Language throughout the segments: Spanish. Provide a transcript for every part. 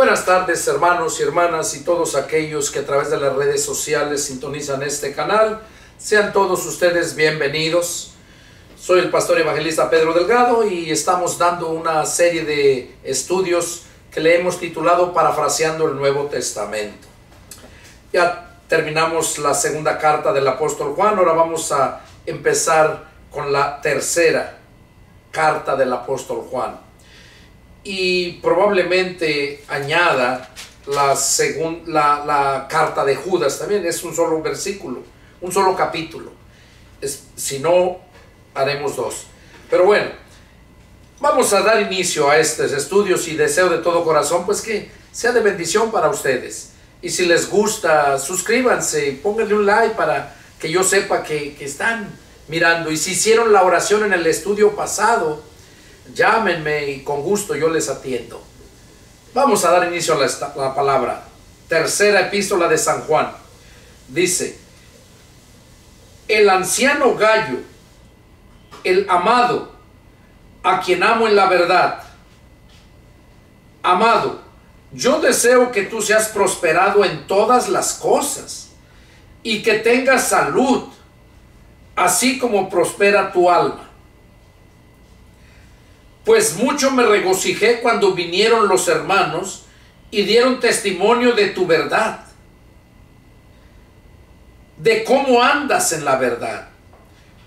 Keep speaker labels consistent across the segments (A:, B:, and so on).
A: Buenas tardes, hermanos y hermanas y todos aquellos que a través de las redes sociales sintonizan este canal. Sean todos ustedes bienvenidos. Soy el pastor evangelista Pedro Delgado y estamos dando una serie de estudios que le hemos titulado Parafraseando el Nuevo Testamento. Ya terminamos la segunda carta del apóstol Juan, ahora vamos a empezar con la tercera carta del apóstol Juan. Y probablemente añada la carta de Judas también. Es un solo versículo, un solo capítulo. Si no, haremos dos. Pero bueno, vamos a dar inicio a estos estudios y deseo de todo corazón pues que sea de bendición para ustedes. Y si les gusta, suscríbanse, pónganle un like para que yo sepa que están mirando. Y si hicieron la oración en el estudio pasado, llámenme y con gusto yo les atiendo. Vamos a dar inicio a la palabra. Tercera epístola de San Juan. Dice: el anciano Gallo, el amado, a quien amo en la verdad. Amado, yo deseo que tú seas prosperado en todas las cosas y que tengas salud, así como prospera tu alma. Pues mucho me regocijé cuando vinieron los hermanos y dieron testimonio de tu verdad, de cómo andas en la verdad.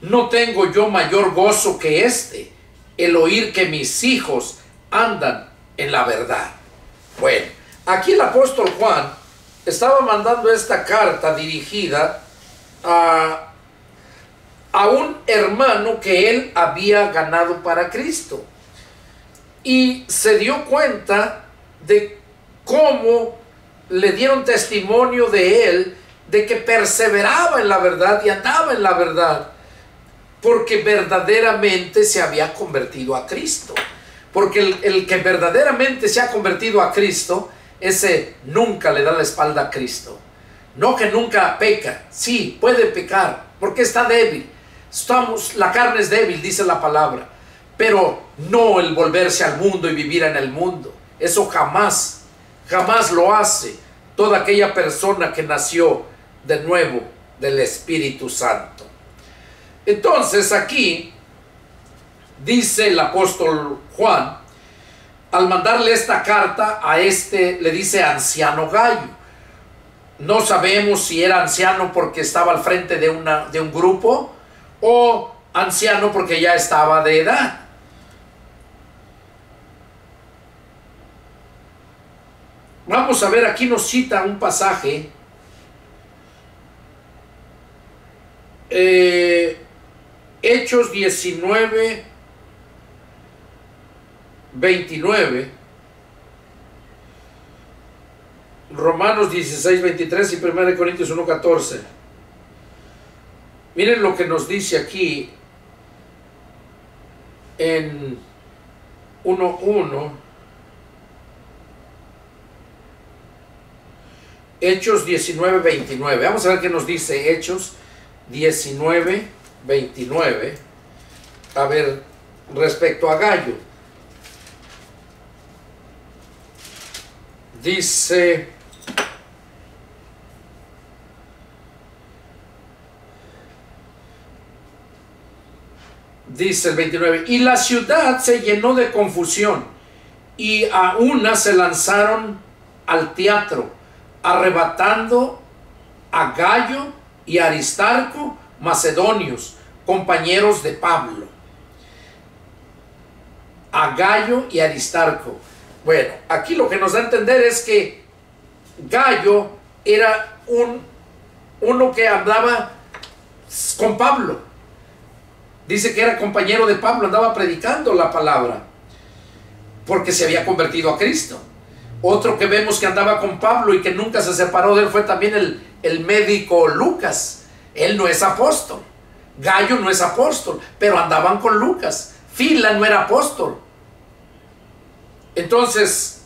A: No tengo yo mayor gozo que este, el oír que mis hijos andan en la verdad. Bueno, aquí el apóstol Juan estaba mandando esta carta dirigida a un hermano que él había ganado para Cristo. Y se dio cuenta de cómo le dieron testimonio de él, de que perseveraba en la verdad y andaba en la verdad, porque verdaderamente se había convertido a Cristo. Porque el que verdaderamente se ha convertido a Cristo, ese nunca le da la espalda a Cristo. No que nunca peca, sí, puede pecar, porque está débil. La carne es débil, dice la palabra. Pero no el volverse al mundo y vivir en el mundo. Eso jamás, jamás lo hace toda aquella persona que nació de nuevo del Espíritu Santo. Entonces aquí dice el apóstol Juan, al mandarle esta carta a le dice anciano Gallo. No sabemos si era anciano porque estaba al frente de un grupo o anciano porque ya estaba de edad. Vamos a ver, aquí nos cita un pasaje, Hechos 19, 29, Romanos 16, 23 y 1 Corintios 1, 14. Miren lo que nos dice aquí en 1:1. Hechos 19, 29. Vamos a ver qué nos dice Hechos 19, 29. A ver, respecto a Gallo. Dice: el 29, y la ciudad se llenó de confusión, y a una se lanzaron al teatro, arrebatando a Gallo y Aristarco, macedonios, compañeros de Pablo. A Gallo y Aristarco. Bueno, aquí lo que nos da a entender es que Gallo era uno que andaba con Pablo. Dice que era compañero de Pablo, andaba predicando la palabra, porque se había convertido a Cristo. Otro que vemos que andaba con Pablo y que nunca se separó de él fue también el médico Lucas. Él no es apóstol. Gallo no es apóstol, pero andaban con Lucas. Fila no era apóstol. Entonces,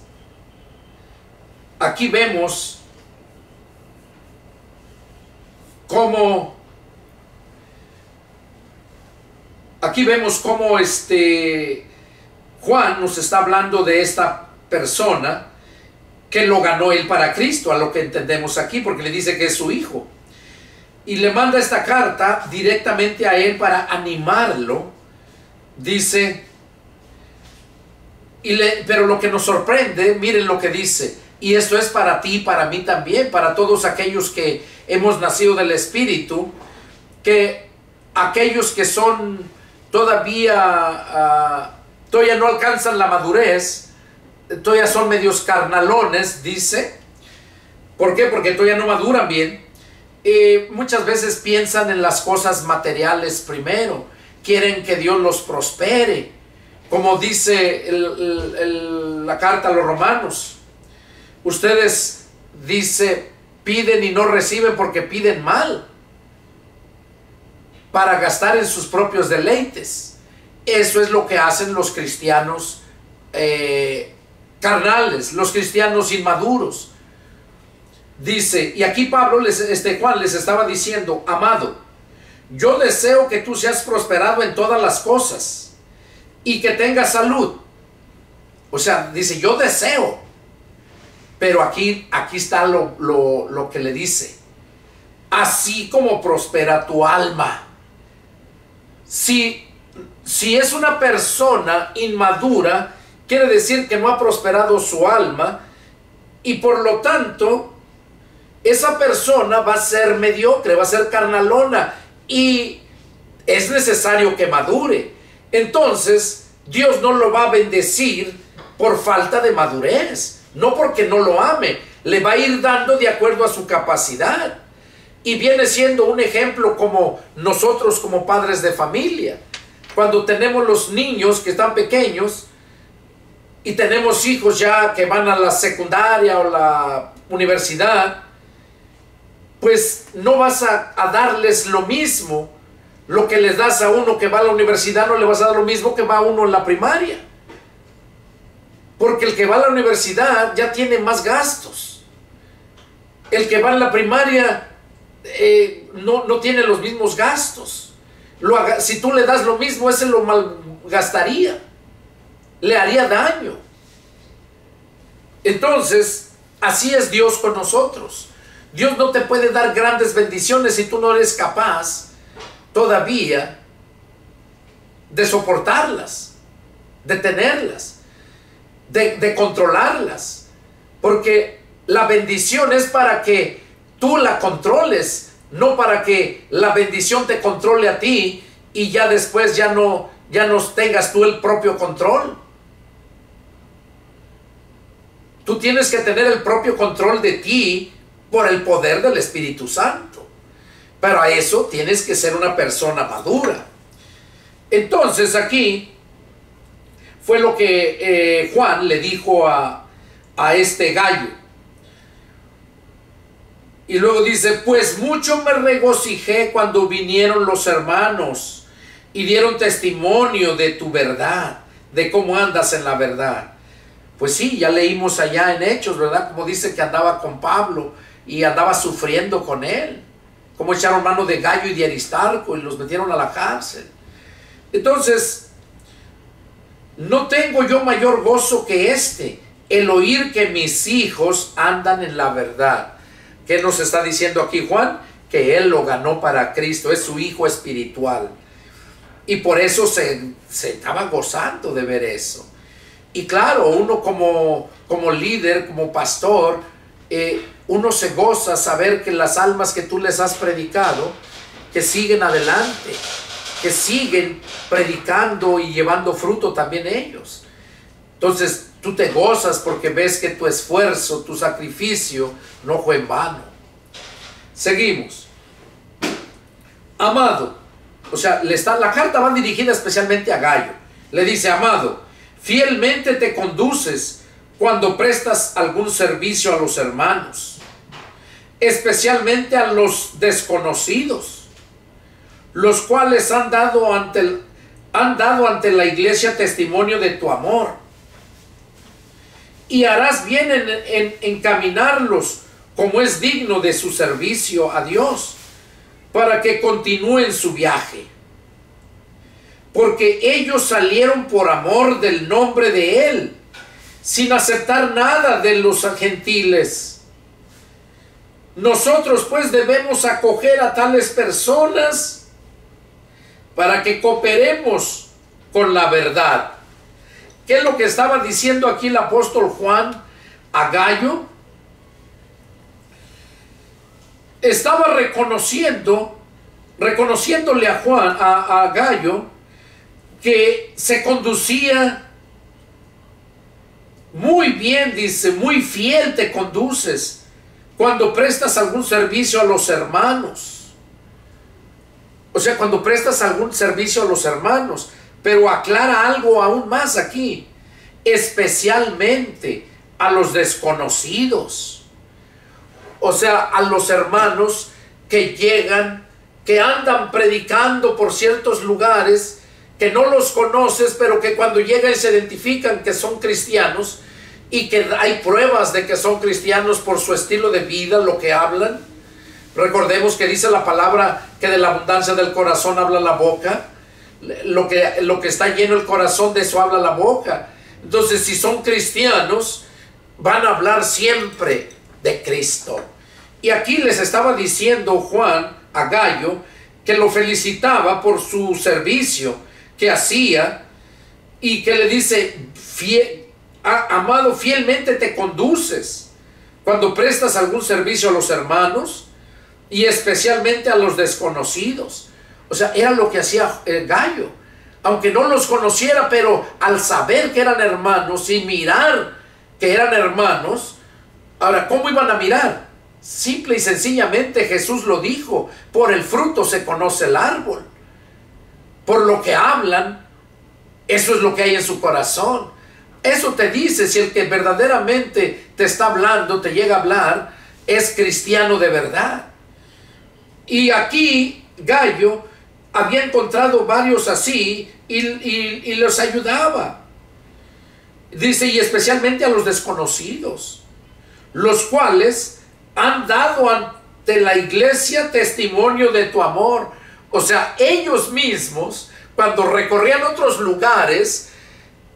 A: aquí vemos cómo Juan nos está hablando de esta persona que lo ganó él para Cristo, a lo que entendemos aquí, porque le dice que es su hijo. Y le manda esta carta directamente a él para animarlo. Dice, pero lo que nos sorprende, miren lo que dice, y esto es para ti, para mí también, para todos aquellos que hemos nacido del Espíritu, que aquellos que son todavía no alcanzan la madurez, todavía son medios carnalones, dice. ¿Por qué? Porque todavía no maduran bien. Muchas veces piensan en las cosas materiales primero, quieren que Dios los prospere, como dice la carta a los romanos. Ustedes, dice, piden y no reciben porque piden mal, para gastar en sus propios deleites. Eso es lo que hacen los cristianos carnales, los cristianos inmaduros. Dice, y aquí Pablo, Juan les estaba diciendo, amado, yo deseo que tú seas prosperado en todas las cosas y que tengas salud. O sea, dice, yo deseo. Pero aquí está lo que le dice. Así como prospera tu alma. Si es una persona inmadura, quiere decir que no ha prosperado su alma, y por lo tanto esa persona va a ser mediocre, va a ser carnalona, y es necesario que madure. Entonces Dios no lo va a bendecir por falta de madurez, no porque no lo ame, le va a ir dando de acuerdo a su capacidad. Y viene siendo un ejemplo como nosotros como padres de familia. Cuando tenemos los niños que están pequeños y tenemos hijos ya que van a la secundaria o la universidad, pues no vas a darles lo mismo. Lo que les das a uno que va a la universidad no le vas a dar lo mismo que va a uno en la primaria. Porque el que va a la universidad ya tiene más gastos. El que va a la primaria no tiene los mismos gastos. Si tú le das lo mismo, ese lo malgastaría, le haría daño. Entonces, así es Dios con nosotros. Dios no te puede dar grandes bendiciones si tú no eres capaz todavía de soportarlas, de tenerlas, de controlarlas. Porque la bendición es para que tú la controles, no para que la bendición te controle a ti y ya después ya no tengas tú el propio control. Tú tienes que tener el propio control de ti por el poder del Espíritu Santo. Para eso tienes que ser una persona madura. Entonces aquí fue lo que Juan le dijo a este Gallo. Y luego dice, pues mucho me regocijé cuando vinieron los hermanos y dieron testimonio de tu verdad, de cómo andas en la verdad. Pues sí, ya leímos allá en Hechos, ¿verdad? Como dice que andaba con Pablo y andaba sufriendo con él. Como echaron mano de Gallo y de Aristarco y los metieron a la cárcel. Entonces, no tengo yo mayor gozo que el oír que mis hijos andan en la verdad. ¿Qué nos está diciendo aquí Juan? Que él lo ganó para Cristo, es su hijo espiritual. Y por eso se estaba gozando de ver eso. Y claro, uno como líder, como pastor, uno se goza saber que las almas que tú les has predicado, que siguen adelante, que siguen predicando y llevando fruto también ellos. Entonces tú te gozas porque ves que tu esfuerzo, tu sacrificio no fue en vano. Seguimos. Amado, o sea, la carta va dirigida especialmente a Gallo. Le dice, amado, fielmente te conduces cuando prestas algún servicio a los hermanos, especialmente a los desconocidos, los cuales han dado ante la iglesia testimonio de tu amor. Y harás bien en encaminarlos como es digno de su servicio a Dios, para que continúen su viaje. Porque ellos salieron por amor del nombre de Él, sin aceptar nada de los gentiles. Nosotros pues debemos acoger a tales personas para que cooperemos con la verdad. ¿Qué es lo que estaba diciendo aquí el apóstol Juan a Gayo? Estaba reconociéndole a Juan, a Gayo, que se conducía muy bien, dice, muy fiel te conduces cuando prestas algún servicio a los hermanos. O sea, cuando prestas algún servicio a los hermanos. Pero aclara algo aún más aquí, especialmente a los desconocidos. O sea, a los hermanos que llegan, que andan predicando por ciertos lugares, que no los conoces, pero que cuando llegan se identifican que son cristianos y que hay pruebas de que son cristianos por su estilo de vida, lo que hablan. Recordemos que dice la palabra que de la abundancia del corazón habla la boca. Lo que está lleno el corazón, de eso habla la boca. Entonces, si son cristianos, van a hablar siempre de Cristo. Y aquí les estaba diciendo Juan a Gayo que lo felicitaba por su servicio que hacía, y que le dice: amado, fielmente te conduces cuando prestas algún servicio a los hermanos y especialmente a los desconocidos. O sea, era lo que hacía el Gayo, aunque no los conociera, pero al saber que eran hermanos y mirar que eran hermanos. Ahora, ¿cómo iban a mirar? Simple y sencillamente Jesús lo dijo: por el fruto se conoce el árbol. Por lo que hablan, eso es lo que hay en su corazón. Eso te dice si el que verdaderamente te está hablando, te llega a hablar, es cristiano de verdad. Y aquí Gayo había encontrado varios así y los ayudaba. Dice: y especialmente a los desconocidos, los cuales han dado ante la iglesia testimonio de tu amor. O sea, ellos mismos, cuando recorrían otros lugares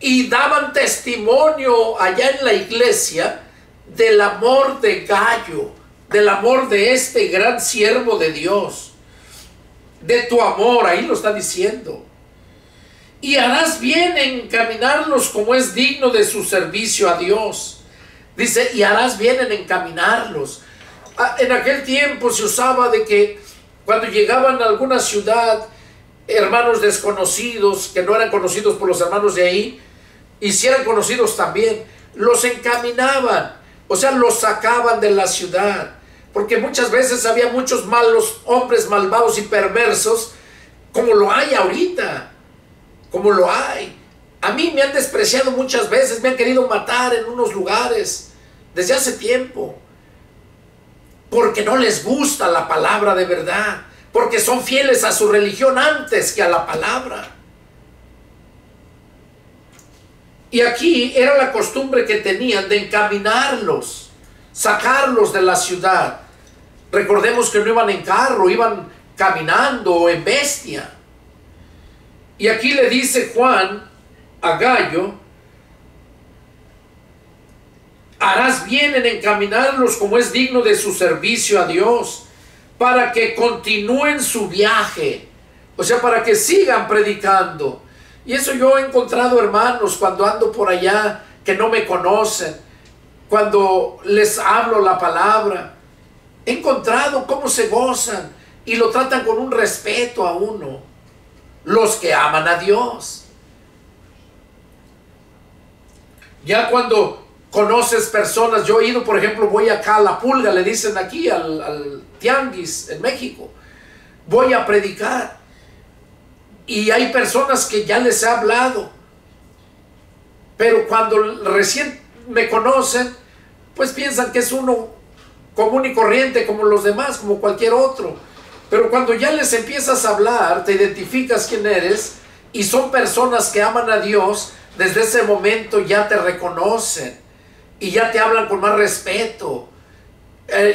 A: y daban testimonio allá en la iglesia del amor de Gayo, del amor de este gran siervo de Dios, de tu amor, ahí lo está diciendo. Y harás bien en encaminarlos como es digno de su servicio a Dios. Dice: y harás bien en encaminarlos. En aquel tiempo se usaba de que cuando llegaban a alguna ciudad, hermanos desconocidos, que no eran conocidos por los hermanos de ahí, y si eran conocidos también, los encaminaban. O sea, los sacaban de la ciudad. Porque muchas veces había muchos malos hombres, malvados y perversos, como lo hay ahorita, como lo hay. A mí me han despreciado muchas veces, me han querido matar en unos lugares desde hace tiempo, porque no les gusta la palabra de verdad, porque son fieles a su religión antes que a la palabra. Y aquí era la costumbre que tenían de encaminarlos, sacarlos de la ciudad. Recordemos que no iban en carro, iban caminando o en bestia. Y aquí le dice Juan a Gayo: harás bien en encaminarlos como es digno de su servicio a Dios, para que continúen su viaje. O sea, para que sigan predicando. Y eso yo he encontrado, hermanos, cuando ando por allá, que no me conocen, cuando les hablo la palabra, he encontrado cómo se gozan y lo tratan con un respeto a uno, los que aman a Dios. Ya cuando conoces personas, yo he ido, por ejemplo, voy acá a La Pulga, le dicen aquí, al Tianguis en México, voy a predicar, y hay personas que ya les he hablado, pero cuando recién me conocen, pues piensan que es uno común y corriente como los demás, como cualquier otro. Pero cuando ya les empiezas a hablar, te identificas quién eres, y son personas que aman a Dios, desde ese momento ya te reconocen y ya te hablan con más respeto.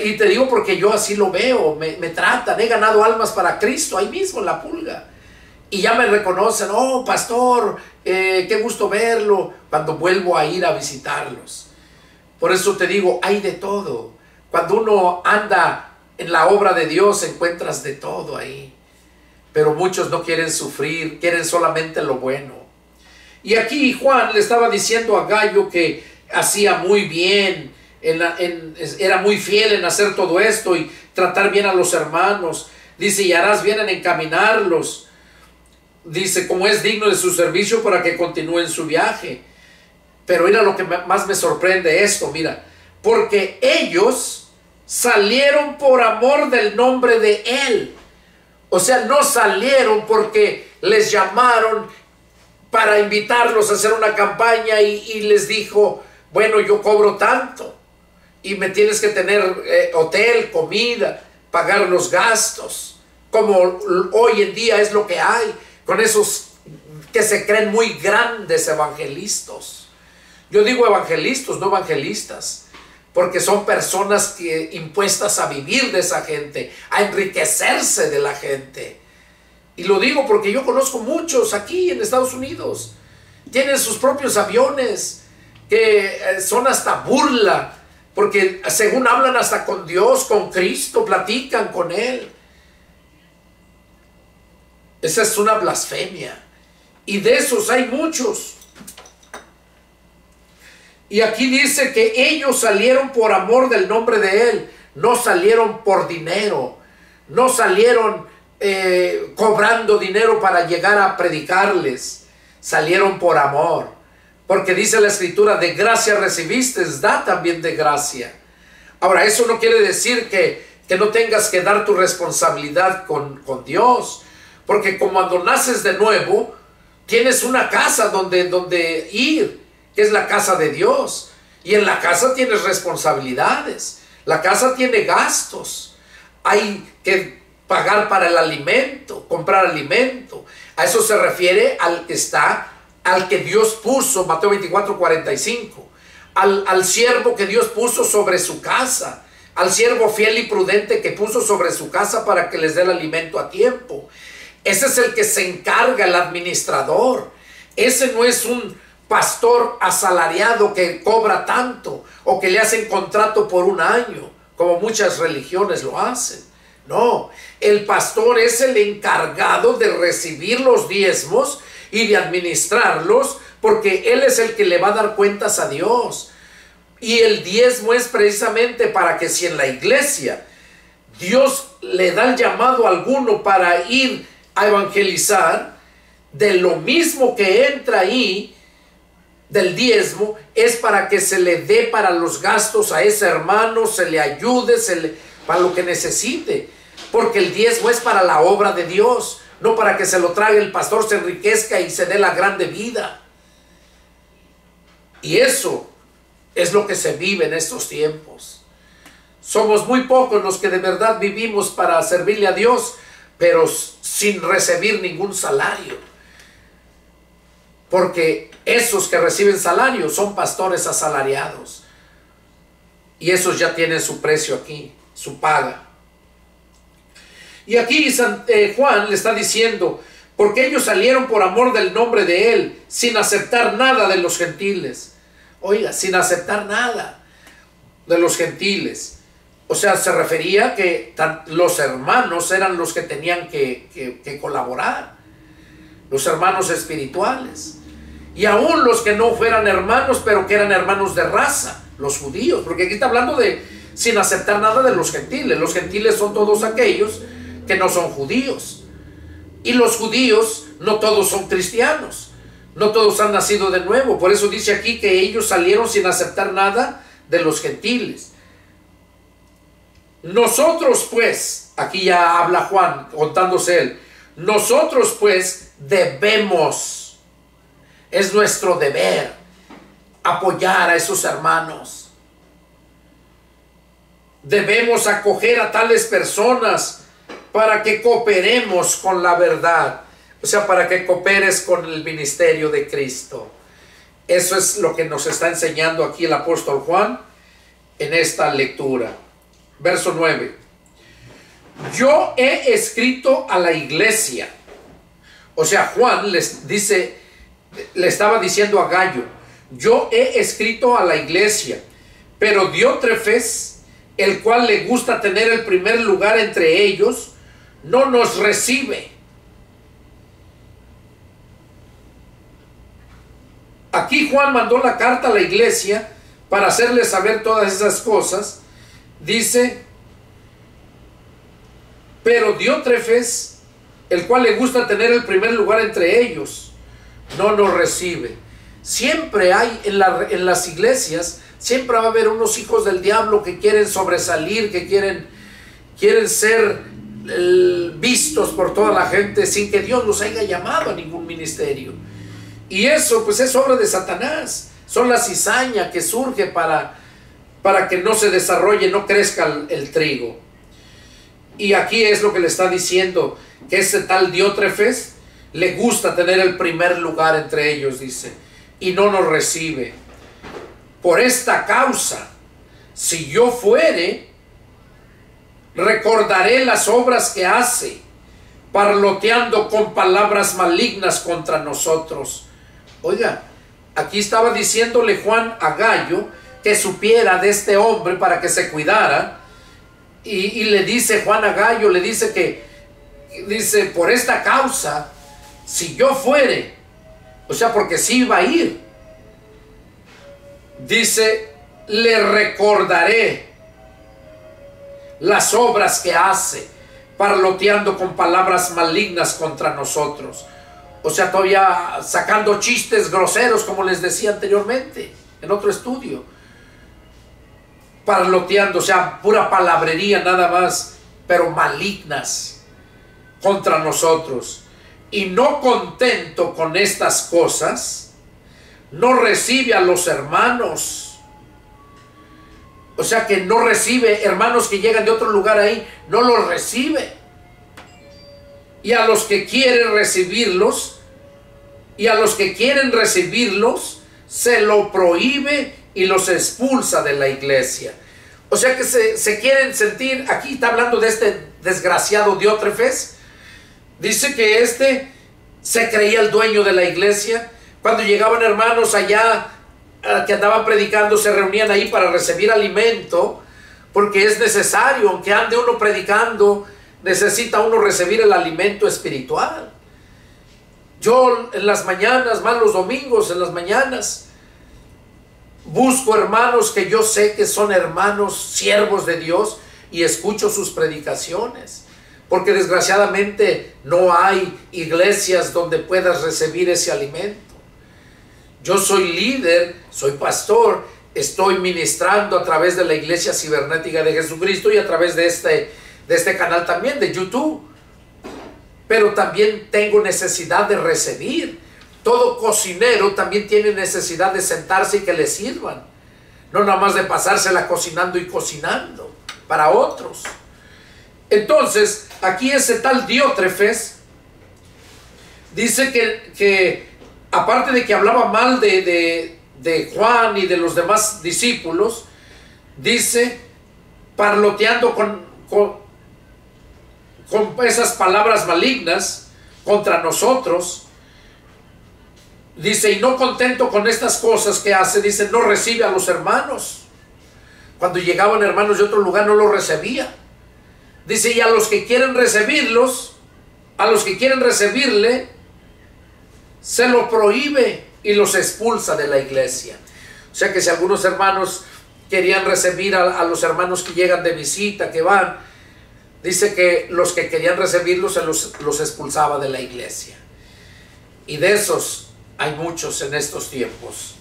A: Y te digo porque yo así lo veo, me tratan. He ganado almas para Cristo ahí mismo en La Pulga, Y ya me reconocen, oh pastor, qué gusto verlo, cuando vuelvo a ir a visitarlos. Por eso te digo, hay de todo. Cuando uno anda en la obra de Dios, encuentras de todo ahí. Pero muchos no quieren sufrir, quieren solamente lo bueno. Y aquí Juan le estaba diciendo a Gayo que hacía muy bien, era muy fiel en hacer todo esto y tratar bien a los hermanos. Dice, y harás bien en encaminarlos. Dice, como es digno de su servicio para que continúen su viaje. Pero mira lo que más me sorprende esto, mira. Porque ellos salieron por amor del nombre de Él. O sea, no salieron porque les llamaron para invitarlos a hacer una campaña y les dijo, bueno, yo cobro tanto y me tienes que tener hotel, comida, pagar los gastos, como hoy en día es lo que hay con esos que se creen muy grandes evangelistas. Yo digo evangelistas, no evangelistas, porque son personas impuestas a vivir de esa gente, a enriquecerse de la gente. Y lo digo porque yo conozco muchos aquí en Estados Unidos. Tienen sus propios aviones que son hasta burla, porque según hablan hasta con Dios, con Cristo, platican con Él. Esa es una blasfemia. Y de esos hay muchos. Y aquí dice que ellos salieron por amor del nombre de Él. No salieron por dinero. No salieron cobrando dinero para llegar a predicarles. Salieron por amor. Porque dice la Escritura, de gracia recibiste, da también de gracia. Ahora, eso no quiere decir que no tengas que dar tu responsabilidad con Dios. Porque como cuando naces de nuevo, tienes una casa donde ir, que es la casa de Dios. Y en la casa tienes responsabilidades. La casa tiene gastos. Hay que pagar para el alimento, comprar alimento. A eso se refiere al que Dios puso, Mateo 24:45. Al siervo que Dios puso sobre su casa. Al siervo fiel y prudente que puso sobre su casa para que les dé el alimento a tiempo. Ese es el que se encarga, el administrador. Ese no es un pastor asalariado que cobra tanto o que le hacen contrato por un año, como muchas religiones lo hacen. No, el pastor es el encargado de recibir los diezmos y de administrarlos, porque él es el que le va a dar cuentas a Dios. Y el diezmo es precisamente para que si en la iglesia Dios le da el llamado a alguno para ir a evangelizar, de lo mismo que entra ahí del diezmo, es para que se le dé para los gastos a ese hermano, se le ayude, para lo que necesite, porque el diezmo es para la obra de Dios, no para que se lo trague el pastor, se enriquezca y se dé la grande vida. Y eso es lo que se vive en estos tiempos. Somos muy pocos los que de verdad vivimos para servirle a Dios, pero sin recibir ningún salario. Porque esos que reciben salario son pastores asalariados. Y esos ya tienen su precio aquí, su paga. Y aquí Juan le está diciendo, porque ellos salieron por amor del nombre de Él, sin aceptar nada de los gentiles. Oiga, sin aceptar nada de los gentiles. O sea, se refería que los hermanos eran los que tenían que colaborar. Los hermanos espirituales. Y aún los que no fueran hermanos, pero que eran hermanos de raza, los judíos. Porque aquí está hablando de sin aceptar nada de los gentiles. Los gentiles son todos aquellos que no son judíos. Y los judíos no todos son cristianos. No todos han nacido de nuevo. Por eso dice aquí que ellos salieron sin aceptar nada de los gentiles. Nosotros pues, aquí ya habla Juan contándose él, nosotros pues debemos, es nuestro deber apoyar a esos hermanos. Debemos acoger a tales personas para que cooperemos con la verdad. O sea, para que cooperes con el ministerio de Cristo. Eso es lo que nos está enseñando aquí el apóstol Juan en esta lectura. Verso 9. Yo he escrito a la iglesia. O sea, Juan les dice, le estaba diciendo a Gayo: yo he escrito a la iglesia, pero Diótrefes, el cual le gusta tener el primer lugar entre ellos, no nos recibe. Aquí Juan mandó la carta a la iglesia para hacerle saber todas esas cosas. Dice: pero Diótrefes, el cual le gusta tener el primer lugar entre ellos, no nos recibe. Siempre hay en las iglesias, siempre va a haber unos hijos del diablo que quieren sobresalir, que quieren ser vistos por toda la gente sin que Dios los haya llamado a ningún ministerio. Y eso pues es obra de Satanás. Son la cizaña que surge para que no se desarrolle, no crezca el trigo. Y aquí es lo que le está diciendo, que ese tal Diótrefes le gusta tener el primer lugar entre ellos, dice, y no nos recibe. Por esta causa, si yo fuere, recordaré las obras que hace, parloteando con palabras malignas contra nosotros. Oiga, aquí estaba diciéndole Juan a Gayo que supiera de este hombre para que se cuidara. Y le dice Juan a Gayo, le dice dice, por esta causa, si yo fuere, o sea, porque sí iba a ir, dice, le recordaré las obras que hace, parloteando con palabras malignas contra nosotros. O sea, todavía sacando chistes groseros, como les decía anteriormente, en otro estudio. Parloteando, o sea, pura palabrería nada más, pero malignas contra nosotros. Y no contento con estas cosas, no recibe a los hermanos. O sea que no recibe hermanos que llegan de otro lugar ahí, no los recibe. Y a los que quieren recibirlos, se lo prohíbe y los expulsa de la iglesia. O sea que se quieren sentir, aquí está hablando de este desgraciado Diótrefes. Dice que se creía el dueño de la iglesia. Cuando llegaban hermanos allá que andaban predicando, se reunían ahí para recibir alimento, porque es necesario, aunque ande uno predicando, necesita uno recibir el alimento espiritual. Yo en las mañanas, más los domingos, en las mañanas, busco hermanos que yo sé que son hermanos siervos de Dios y escucho sus predicaciones, porque desgraciadamente no hay iglesias donde puedas recibir ese alimento. Yo soy líder, soy pastor, estoy ministrando a través de la Iglesia Cibernética de Jesucristo y a través de este canal también de YouTube, pero también tengo necesidad de recibir. Todo cocinero también tiene necesidad de sentarse y que le sirvan, no nada más de pasársela cocinando y cocinando para otros. Entonces aquí ese tal Diótrefes dice que aparte de que hablaba mal de Juan y de los demás discípulos, dice, parloteando con esas palabras malignas contra nosotros. Dice, y no contento con estas cosas que hace, dice, no recibe a los hermanos. Cuando llegaban hermanos de otro lugar no los recibía. Dice, y a los que quieren recibirlos, a los que quieren recibirle, se lo prohíbe y los expulsa de la iglesia. O sea que si algunos hermanos querían recibir a los hermanos que llegan de visita, que van, dice que los que querían recibirlos los expulsaba de la iglesia. Y de esos hay muchos en estos tiempos.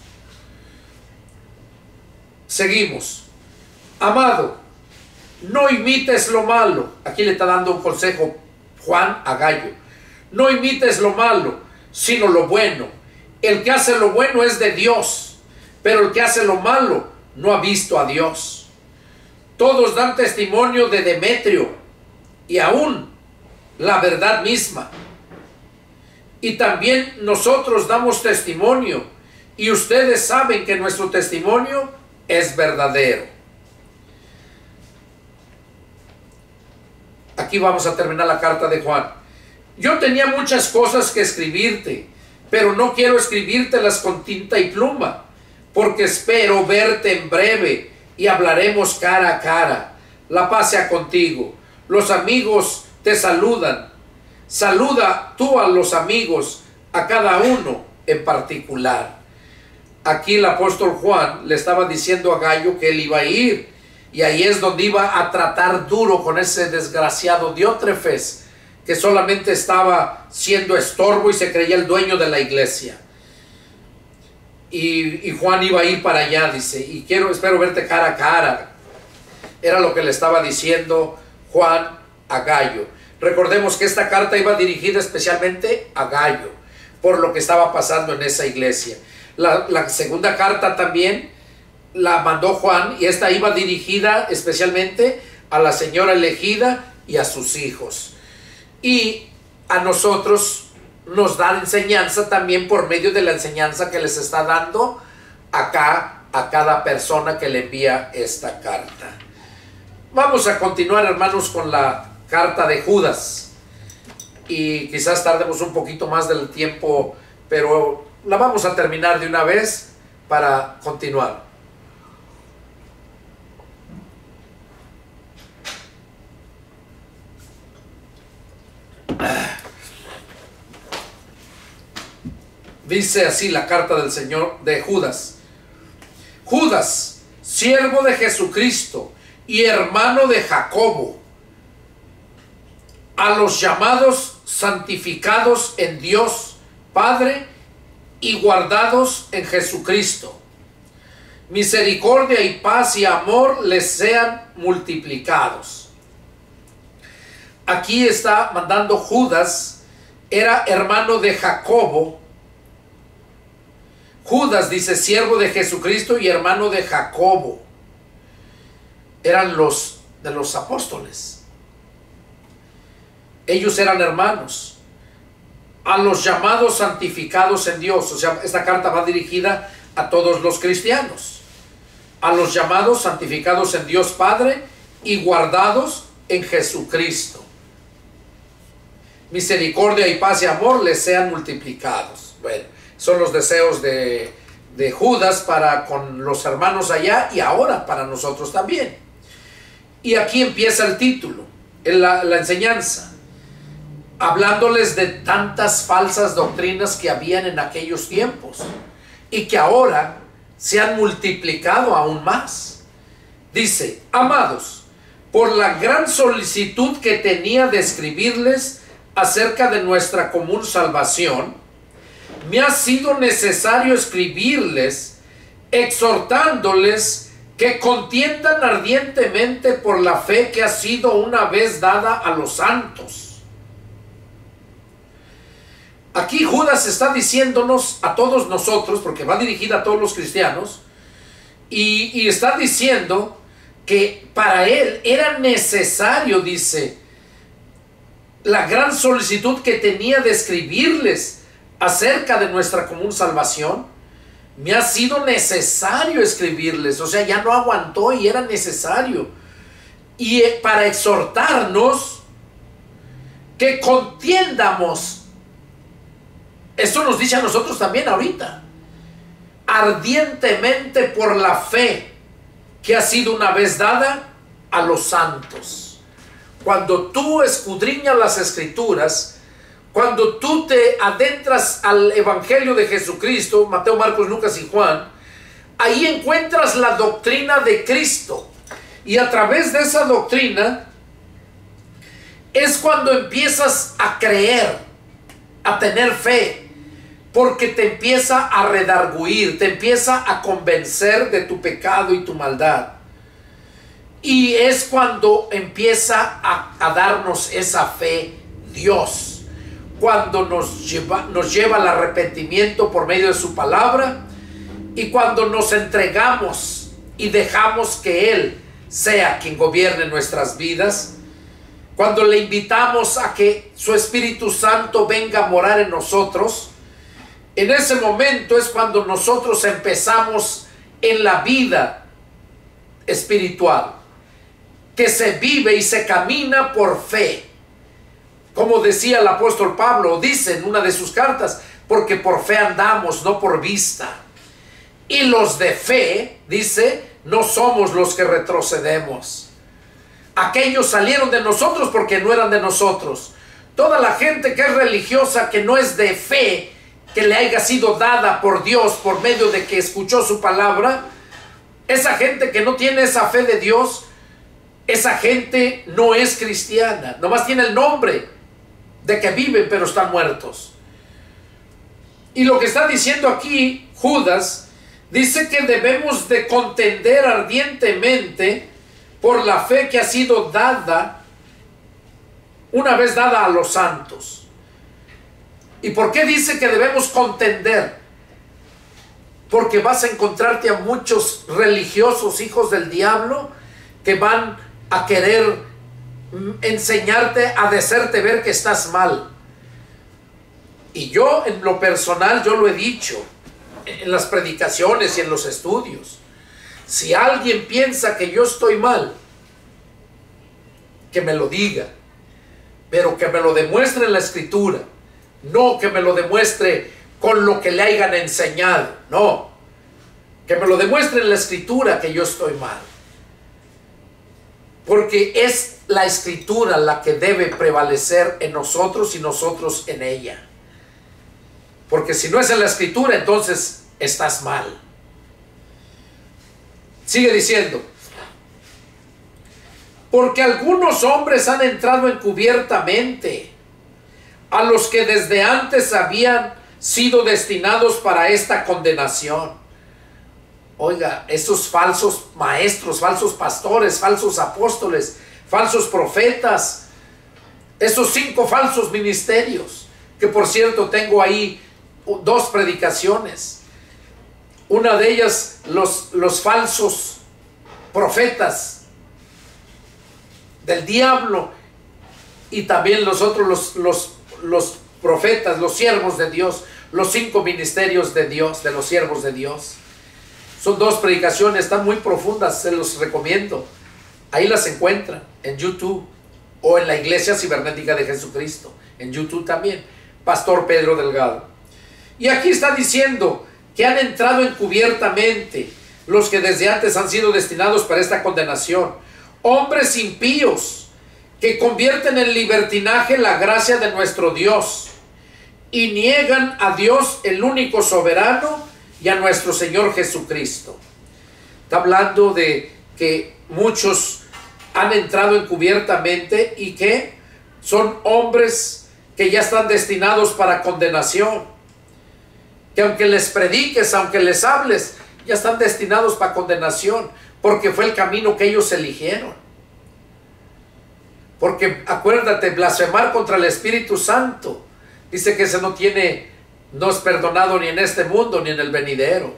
A: Seguimos. Amado, no imites lo malo. Aquí le está dando un consejo Juan a Gayo. No imites lo malo, sino lo bueno. El que hace lo bueno es de Dios, pero el que hace lo malo no ha visto a Dios. Todos dan testimonio de Demetrio y aún la verdad misma. Y también nosotros damos testimonio, y ustedes saben que nuestro testimonio es verdadero. Aquí vamos a terminar la carta de Juan. Yo tenía muchas cosas que escribirte, pero no quiero escribírtelas con tinta y pluma, porque espero verte en breve y hablaremos cara a cara. La paz sea contigo. Los amigos te saludan. Saluda tú a los amigos, a cada uno en particular. Aquí el apóstol Juan le estaba diciendo a Gayo que él iba a ir, y ahí es donde iba a tratar duro con ese desgraciado Diótrefes, que solamente estaba siendo estorbo y se creía el dueño de la iglesia. Y Juan iba a ir para allá, dice, y espero verte cara a cara. Era lo que le estaba diciendo Juan a Gayo. Recordemos que esta carta iba dirigida especialmente a Gayo, por lo que estaba pasando en esa iglesia. La segunda carta también la mandó Juan, y esta iba dirigida especialmente a la señora elegida y a sus hijos. Y a nosotros nos da enseñanza también por medio de la enseñanza que les está dando acá a cada persona que le envía esta carta. Vamos a continuar, hermanos, con la carta de Judas, y quizás tardemos un poquito más del tiempo, pero la vamos a terminar de una vez para continuar. Dice así la carta del Señor de Judas. Judas, siervo de Jesucristo y hermano de Jacobo, a los llamados santificados en Dios Padre y guardados en Jesucristo, misericordia y paz y amor les sean multiplicados. Aquí está mandando Judas, era hermano de Jacobo. Judas dice siervo de Jesucristo y hermano de Jacobo. Eran los de los apóstoles. Ellos eran hermanos. A los llamados santificados en Dios. O sea, esta carta va dirigida a todos los cristianos. A los llamados santificados en Dios Padre y guardados en Jesucristo. Misericordia y paz y amor les sean multiplicados. Bueno, son los deseos de Judas para con los hermanos allá, y ahora para nosotros también. Y aquí empieza el título, la enseñanza, hablándoles de tantas falsas doctrinas que habían en aquellos tiempos y que ahora se han multiplicado aún más. Dice: amados, por la gran solicitud que tenía de escribirles acerca de nuestra común salvación, me ha sido necesario escribirles, exhortándoles que contiendan ardientemente por la fe que ha sido una vez dada a los santos. Aquí Judas está diciéndonos a todos nosotros, porque va dirigida a todos los cristianos, y está diciendo que para él era necesario, dice, la gran solicitud que tenía de escribirles acerca de nuestra común salvación. Me ha sido necesario escribirles, o sea, ya no aguantó y era necesario. Y para exhortarnos que contiendamos, esto nos dice a nosotros también ahorita, ardientemente por la fe que ha sido una vez dada a los santos. Cuando tú escudriñas las Escrituras, cuando tú te adentras al Evangelio de Jesucristo, Mateo, Marcos, Lucas y Juan, ahí encuentras la doctrina de Cristo. Y a través de esa doctrina es cuando empiezas a creer, a tener fe, porque te empieza a redarguir, te empieza a convencer de tu pecado y tu maldad. Y es cuando empieza a darnos esa fe Dios. Cuando nos lleva al arrepentimiento por medio de su palabra, y cuando nos entregamos y dejamos que Él sea quien gobierne nuestras vidas, cuando le invitamos a que su Espíritu Santo venga a morar en nosotros, en ese momento es cuando nosotros empezamos en la vida espiritual, que se vive y se camina por fe. como decía el apóstol Pablo, dice en una de sus cartas, porque por fe andamos, no por vista. Y los de fe, dice, no somos los que retrocedemos. Aquellos salieron de nosotros porque no eran de nosotros. Toda la gente que es religiosa, que no es de fe, que le haya sido dada por Dios por medio de que escuchó su palabra, esa gente que no tiene esa fe de Dios, esa gente no es cristiana. Nomás tiene el nombre de que viven, pero están muertos. Y lo que está diciendo aquí Judas, dice que debemos de contender ardientemente por la fe que ha sido dada, una vez dada a los santos. ¿Y por qué dice que debemos contender? Porque vas a encontrarte a muchos religiosos hijos del diablo que van a querer enseñarte, a hacerte ver que estás mal. Y yo en lo personal, yo lo he dicho en las predicaciones y en los estudios. Si alguien piensa que yo estoy mal, que me lo diga, pero que me lo demuestre en la escritura, no que me lo demuestre con lo que le hayan enseñado, no, que me lo demuestre en la escritura que yo estoy mal, porque es la escritura la que debe prevalecer en nosotros y nosotros en ella. Porque si no es en la escritura, entonces estás mal. Sigue diciendo, porque algunos hombres han entrado encubiertamente, a los que desde antes habían sido destinados para esta condenación. Oiga, esos falsos maestros, falsos pastores, falsos apóstoles, falsos profetas, esos 5 falsos ministerios, que por cierto tengo ahí 2 predicaciones. Una de ellas, los falsos profetas del diablo, y también los otros, los profetas, los siervos de Dios, los 5 ministerios de Dios, de los siervos de Dios. Son 2 predicaciones, están muy profundas, se los recomiendo. Ahí las encuentran en YouTube o en la Iglesia Cibernética de Jesucristo, en YouTube también, Pastor Pedro Delgado. Y aquí está diciendo que han entrado encubiertamente los que desde antes han sido destinados para esta condenación, hombres impíos que convierten en libertinaje la gracia de nuestro Dios y niegan a Dios, el único soberano, y a nuestro Señor Jesucristo. Está hablando de que muchos han entrado encubiertamente y que son hombres que ya están destinados para condenación, que aunque les prediques, aunque les hables, ya están destinados para condenación, porque fue el camino que ellos eligieron. Porque acuérdate, blasfemar contra el Espíritu Santo, dice que ese no es perdonado ni en este mundo ni en el venidero.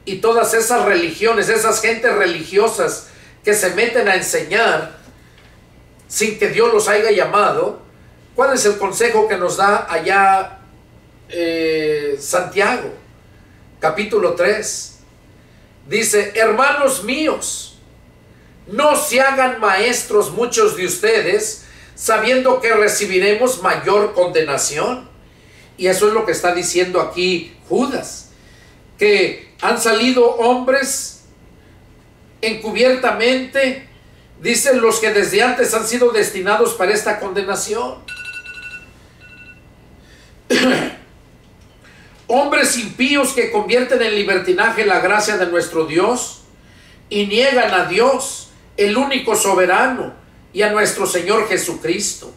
A: Y todas esas religiones, esas gentes religiosas que se meten a enseñar sin que Dios los haya llamado, ¿cuál es el consejo que nos da allá Santiago? Capítulo 3. Dice, hermanos míos, no se hagan maestros muchos de ustedes, sabiendo que recibiremos mayor condenación. Y eso es lo que está diciendo aquí Judas, que han salido hombres encubiertamente, dicen, los que desde antes han sido destinados para esta condenación. Hombres impíos que convierten en libertinaje la gracia de nuestro Dios y niegan a Dios, el único soberano, y a nuestro Señor Jesucristo.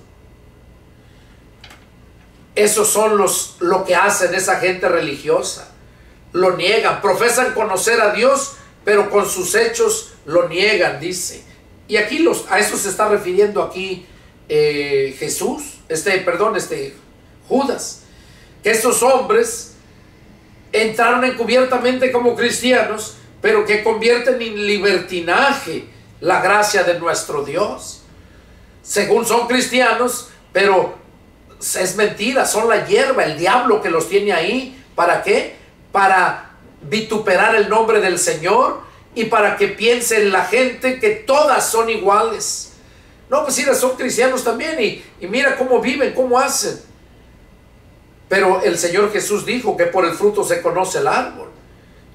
A: Esos son lo que hacen esa gente religiosa. Lo niegan, profesan conocer a Dios, pero con sus hechos lo niegan, dice. Y aquí a eso se está refiriendo aquí Judas. Que esos hombres entraron encubiertamente como cristianos, pero que convierten en libertinaje la gracia de nuestro Dios. Según son cristianos, pero es mentira, son la hierba, el diablo que los tiene ahí. ¿Para qué? Para vituperar el nombre del Señor y para que piense la gente que todas son iguales. No, pues mira, son cristianos también y mira cómo viven, cómo hacen. Pero el Señor Jesús dijo que por el fruto se conoce el árbol.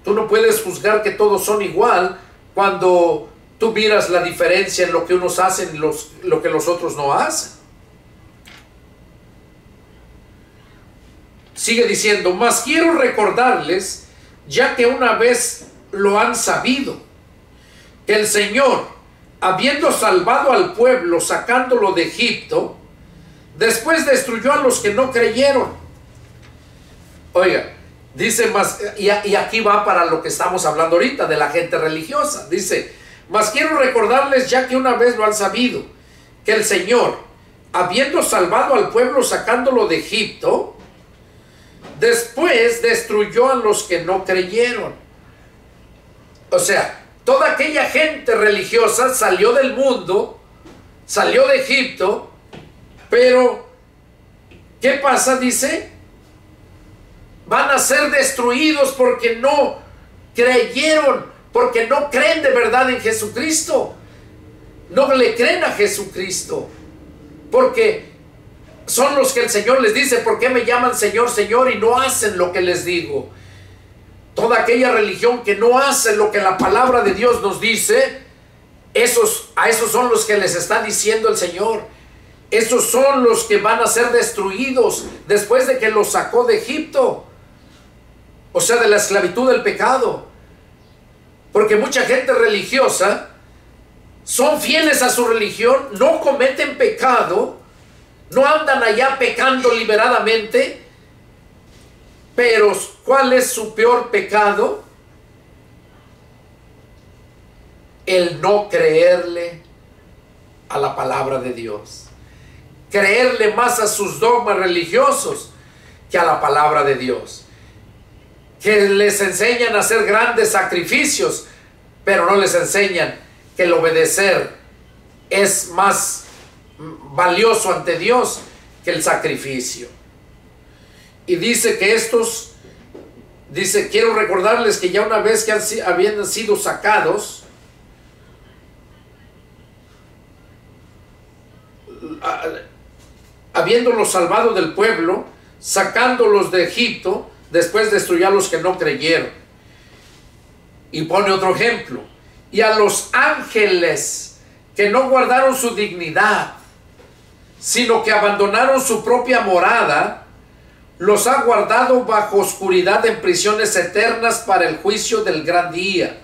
A: Tú no puedes juzgar que todos son igual cuando tú miras la diferencia en lo que unos hacen y lo que los otros no hacen. Sigue diciendo, mas quiero recordarles, ya que una vez lo han sabido, que el Señor, habiendo salvado al pueblo, sacándolo de Egipto, después destruyó a los que no creyeron. Oiga, dice más, y aquí va para lo que estamos hablando ahorita, de la gente religiosa. Dice, mas quiero recordarles, ya que una vez lo han sabido, que el Señor, habiendo salvado al pueblo, sacándolo de Egipto, después destruyó a los que no creyeron. O sea, toda aquella gente religiosa salió del mundo, salió de Egipto, pero ¿qué pasa? Dice, van a ser destruidos porque no creyeron, porque no creen de verdad en Jesucristo. No le creen a Jesucristo, porque son los que el Señor les dice, ¿por qué me llaman Señor, Señor? Y no hacen lo que les digo. Toda aquella religión que no hace lo que la palabra de Dios nos dice, a esos son los que les está diciendo el Señor. Esos son los que van a ser destruidos después de que los sacó de Egipto. O sea, de la esclavitud del pecado. Porque mucha gente religiosa son fieles a su religión, no cometen pecado, no andan allá pecando liberadamente. Pero ¿cuál es su peor pecado? El no creerle a la palabra de Dios. Creerle más a sus dogmas religiosos que a la palabra de Dios. Que les enseñan a hacer grandes sacrificios, pero no les enseñan que el obedecer es más valioso ante Dios que el sacrificio. Y dice que estos, dice, quiero recordarles que ya una vez que habían sido sacados, habiéndolos salvado del pueblo, sacándolos de Egipto, después destruyó a los que no creyeron. Y pone otro ejemplo, y a los ángeles que no guardaron su dignidad, sino que abandonaron su propia morada, los ha guardado bajo oscuridad en prisiones eternas para el juicio del gran día.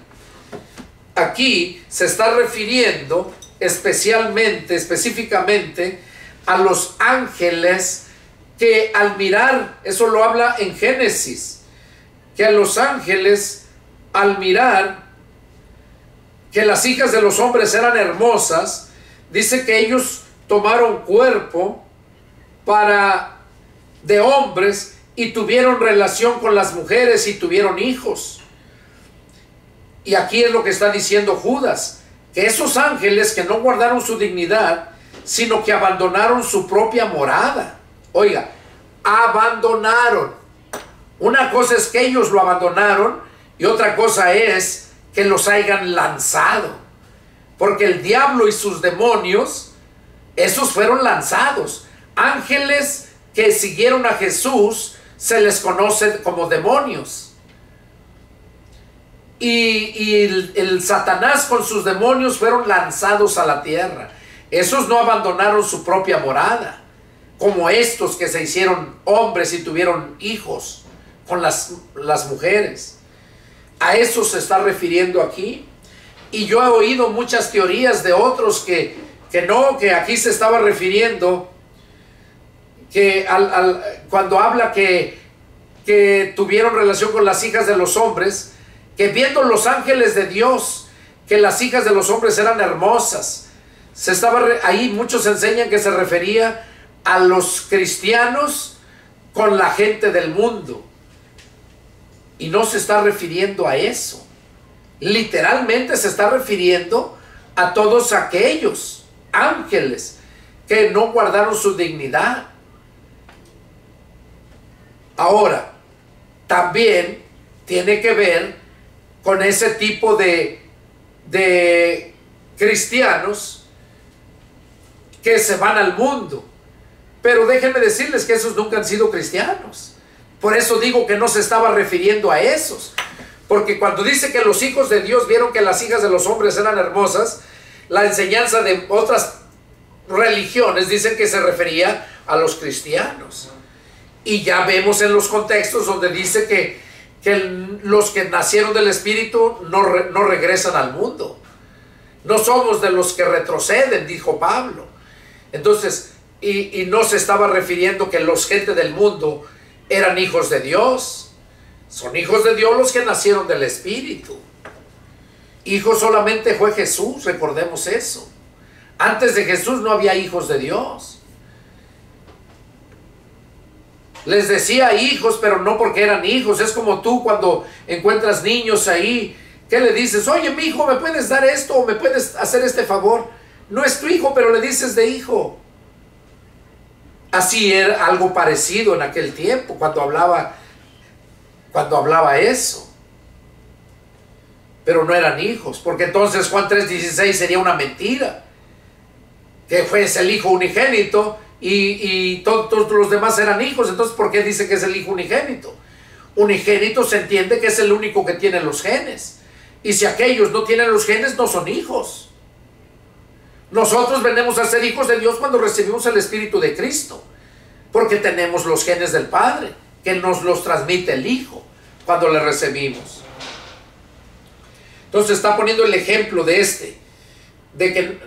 A: Aquí se está refiriendo específicamente a los ángeles que al mirar, eso lo habla en Génesis, que a los ángeles al mirar que las hijas de los hombres eran hermosas, dice que ellos tomaron cuerpo de hombres y tuvieron relación con las mujeres y tuvieron hijos. Y aquí es lo que está diciendo Judas, que esos ángeles que no guardaron su dignidad, sino que abandonaron su propia morada. Oiga, abandonaron. Una cosa es que ellos lo abandonaron y otra cosa es que los hayan lanzado. Porque el diablo y sus demonios, esos fueron lanzados. Ángeles que siguieron a Jesús se les conoce como demonios. Y el Satanás con sus demonios fueron lanzados a la tierra. Esos no abandonaron su propia morada, como estos que se hicieron hombres y tuvieron hijos con las mujeres. A eso se está refiriendo aquí. Y yo he oído muchas teorías de otros que aquí se estaba refiriendo que cuando habla que tuvieron relación con las hijas de los hombres, que viendo los ángeles de Dios, que las hijas de los hombres eran hermosas. Ahí muchos enseñan que se refería a los cristianos con la gente del mundo. Y no se está refiriendo a eso. Literalmente se está refiriendo a todos aquellos ángeles que no guardaron su dignidad. Ahora, también tiene que ver con ese tipo de cristianos que se van al mundo. Pero déjenme decirles que esos nunca han sido cristianos. Por eso digo que no se estaba refiriendo a esos. Porque cuando dice que los hijos de Dios vieron que las hijas de los hombres eran hermosas, la enseñanza de otras religiones dicen que se refería a los cristianos. Y ya vemos en los contextos donde dice que los que nacieron del Espíritu no regresan al mundo. No somos de los que retroceden, dijo Pablo. Entonces, y no se estaba refiriendo que los gente del mundo eran hijos de Dios. Son hijos de Dios los que nacieron del Espíritu. Hijo solamente fue Jesús, recordemos eso. Antes de Jesús no había hijos de Dios. Les decía hijos, pero no porque eran hijos. Es como tú cuando encuentras niños ahí, ¿qué le dices? Oye, mi hijo, ¿me puedes dar esto o me puedes hacer este favor? No es tu hijo, pero le dices de hijo. Así era algo parecido en aquel tiempo, cuando hablaba eso. Pero no eran hijos, porque entonces Juan 3:16 sería una mentira. Que fuese el hijo unigénito y todos los demás eran hijos. Entonces, ¿por qué dice que es el hijo unigénito? Unigénito se entiende que es el único que tiene los genes. Y si aquellos no tienen los genes, no son hijos. Nosotros venimos a ser hijos de Dios cuando recibimos el Espíritu de Cristo, porque tenemos los genes del Padre, que nos los transmite el Hijo cuando le recibimos. Entonces está poniendo el ejemplo de que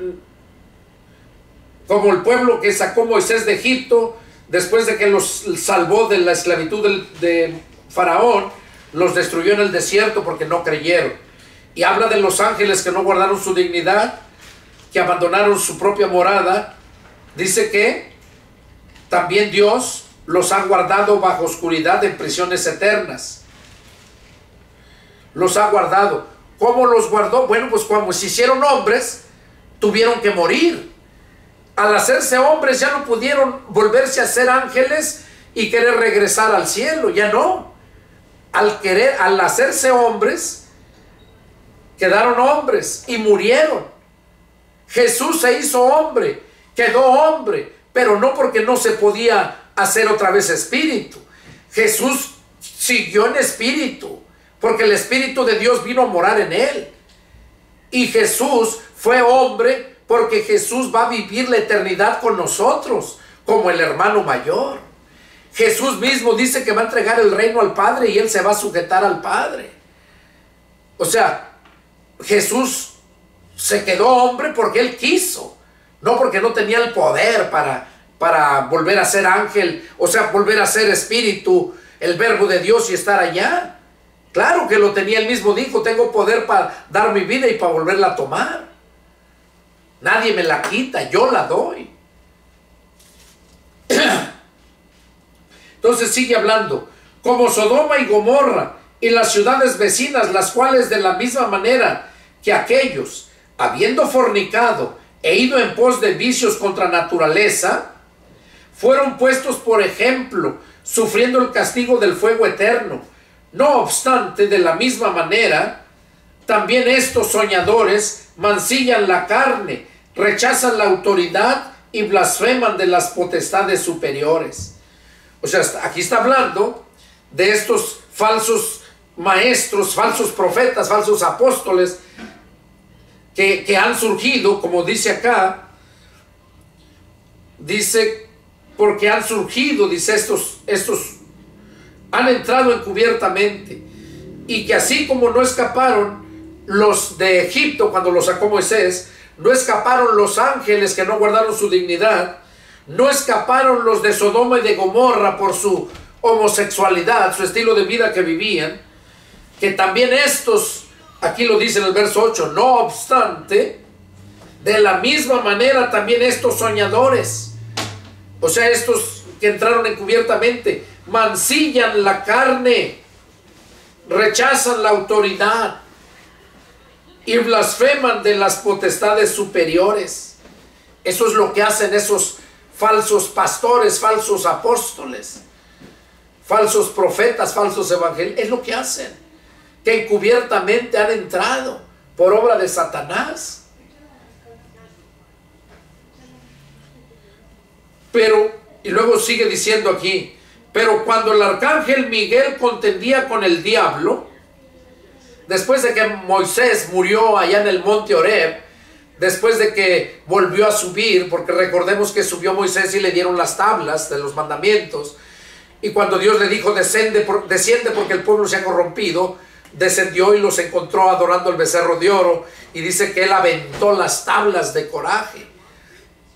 A: como el pueblo que sacó Moisés de Egipto, después de que los salvó de la esclavitud de Faraón, los destruyó en el desierto porque no creyeron. Y habla de los ángeles que no guardaron su dignidad, que abandonaron su propia morada. Dice que también Dios los ha guardado bajo oscuridad en prisiones eternas. Los ha guardado. ¿Cómo los guardó? Bueno, pues cuando se hicieron hombres, tuvieron que morir. Al hacerse hombres ya no pudieron volverse a ser ángeles y querer regresar al cielo, ya no. Al hacerse hombres, quedaron hombres y murieron. Jesús se hizo hombre, quedó hombre, pero no porque no se podía hacer otra vez espíritu. Jesús siguió en espíritu, porque el Espíritu de Dios vino a morar en él. Y Jesús fue hombre porque Jesús va a vivir la eternidad con nosotros, como el hermano mayor. Jesús mismo dice que va a entregar el reino al Padre y él se va a sujetar al Padre. O sea, Jesús se quedó hombre porque él quiso, no porque no tenía el poder para volver a ser ángel, o sea, volver a ser espíritu, el verbo de Dios y estar allá. Claro que lo tenía, él mismo dijo, tengo poder para dar mi vida y para volverla a tomar. Nadie me la quita, yo la doy. Entonces sigue hablando, como Sodoma y Gomorra y las ciudades vecinas, las cuales de la misma manera que aquellos, habiendo fornicado e ido en pos de vicios contra naturaleza, fueron puestos por ejemplo, sufriendo el castigo del fuego eterno. No obstante, de la misma manera, también estos soñadores mancillan la carne, rechazan la autoridad y blasfeman de las potestades superiores. O sea, aquí está hablando de estos falsos maestros, falsos profetas, falsos apóstoles que han surgido, como dice acá, dice, porque han surgido, dice, estos han entrado encubiertamente, y que así como no escaparon los de Egipto cuando los sacó Moisés, no escaparon los ángeles que no guardaron su dignidad, no escaparon los de Sodoma y de Gomorra por su homosexualidad, su estilo de vida que vivían, que también estos, aquí lo dice en el verso 8, no obstante, de la misma manera también estos soñadores, o sea, estos que entraron encubiertamente, mancillan la carne, rechazan la autoridad y blasfeman de las potestades superiores. Eso es lo que hacen esos falsos pastores, falsos apóstoles, falsos profetas, falsos evangélicos. Es lo que hacen, que encubiertamente han entrado por obra de Satanás. Pero, y luego sigue diciendo aquí, pero cuando el arcángel Miguel contendía con el diablo, después de que Moisés murió allá en el monte Horeb, después de que volvió a subir, porque recordemos que subió Moisés y le dieron las tablas de los mandamientos, y cuando Dios le dijo, desciende porque el pueblo se ha corrompido, descendió y los encontró adorando el becerro de oro, y dice que él aventó las tablas de coraje.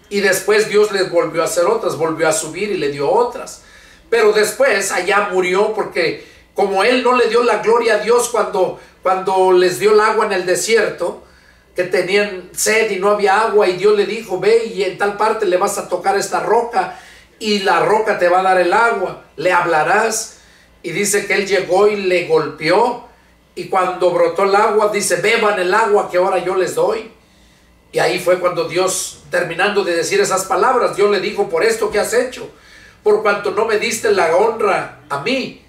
A: Y después Dios les volvió a hacer otras, volvió a subir y le dio otras. Pero después allá murió, porque como él no le dio la gloria a Dios cuando les dio el agua en el desierto, que tenían sed y no había agua, y Dios le dijo, ve y en tal parte le vas a tocar esta roca y la roca te va a dar el agua, le hablarás. Y dice que él llegó y le golpeó, y cuando brotó el agua, dice, beban el agua que ahora yo les doy. Y ahí fue cuando Dios, terminando de decir esas palabras, Dios le dijo, por esto que has hecho, por cuanto no me diste la honra a mí,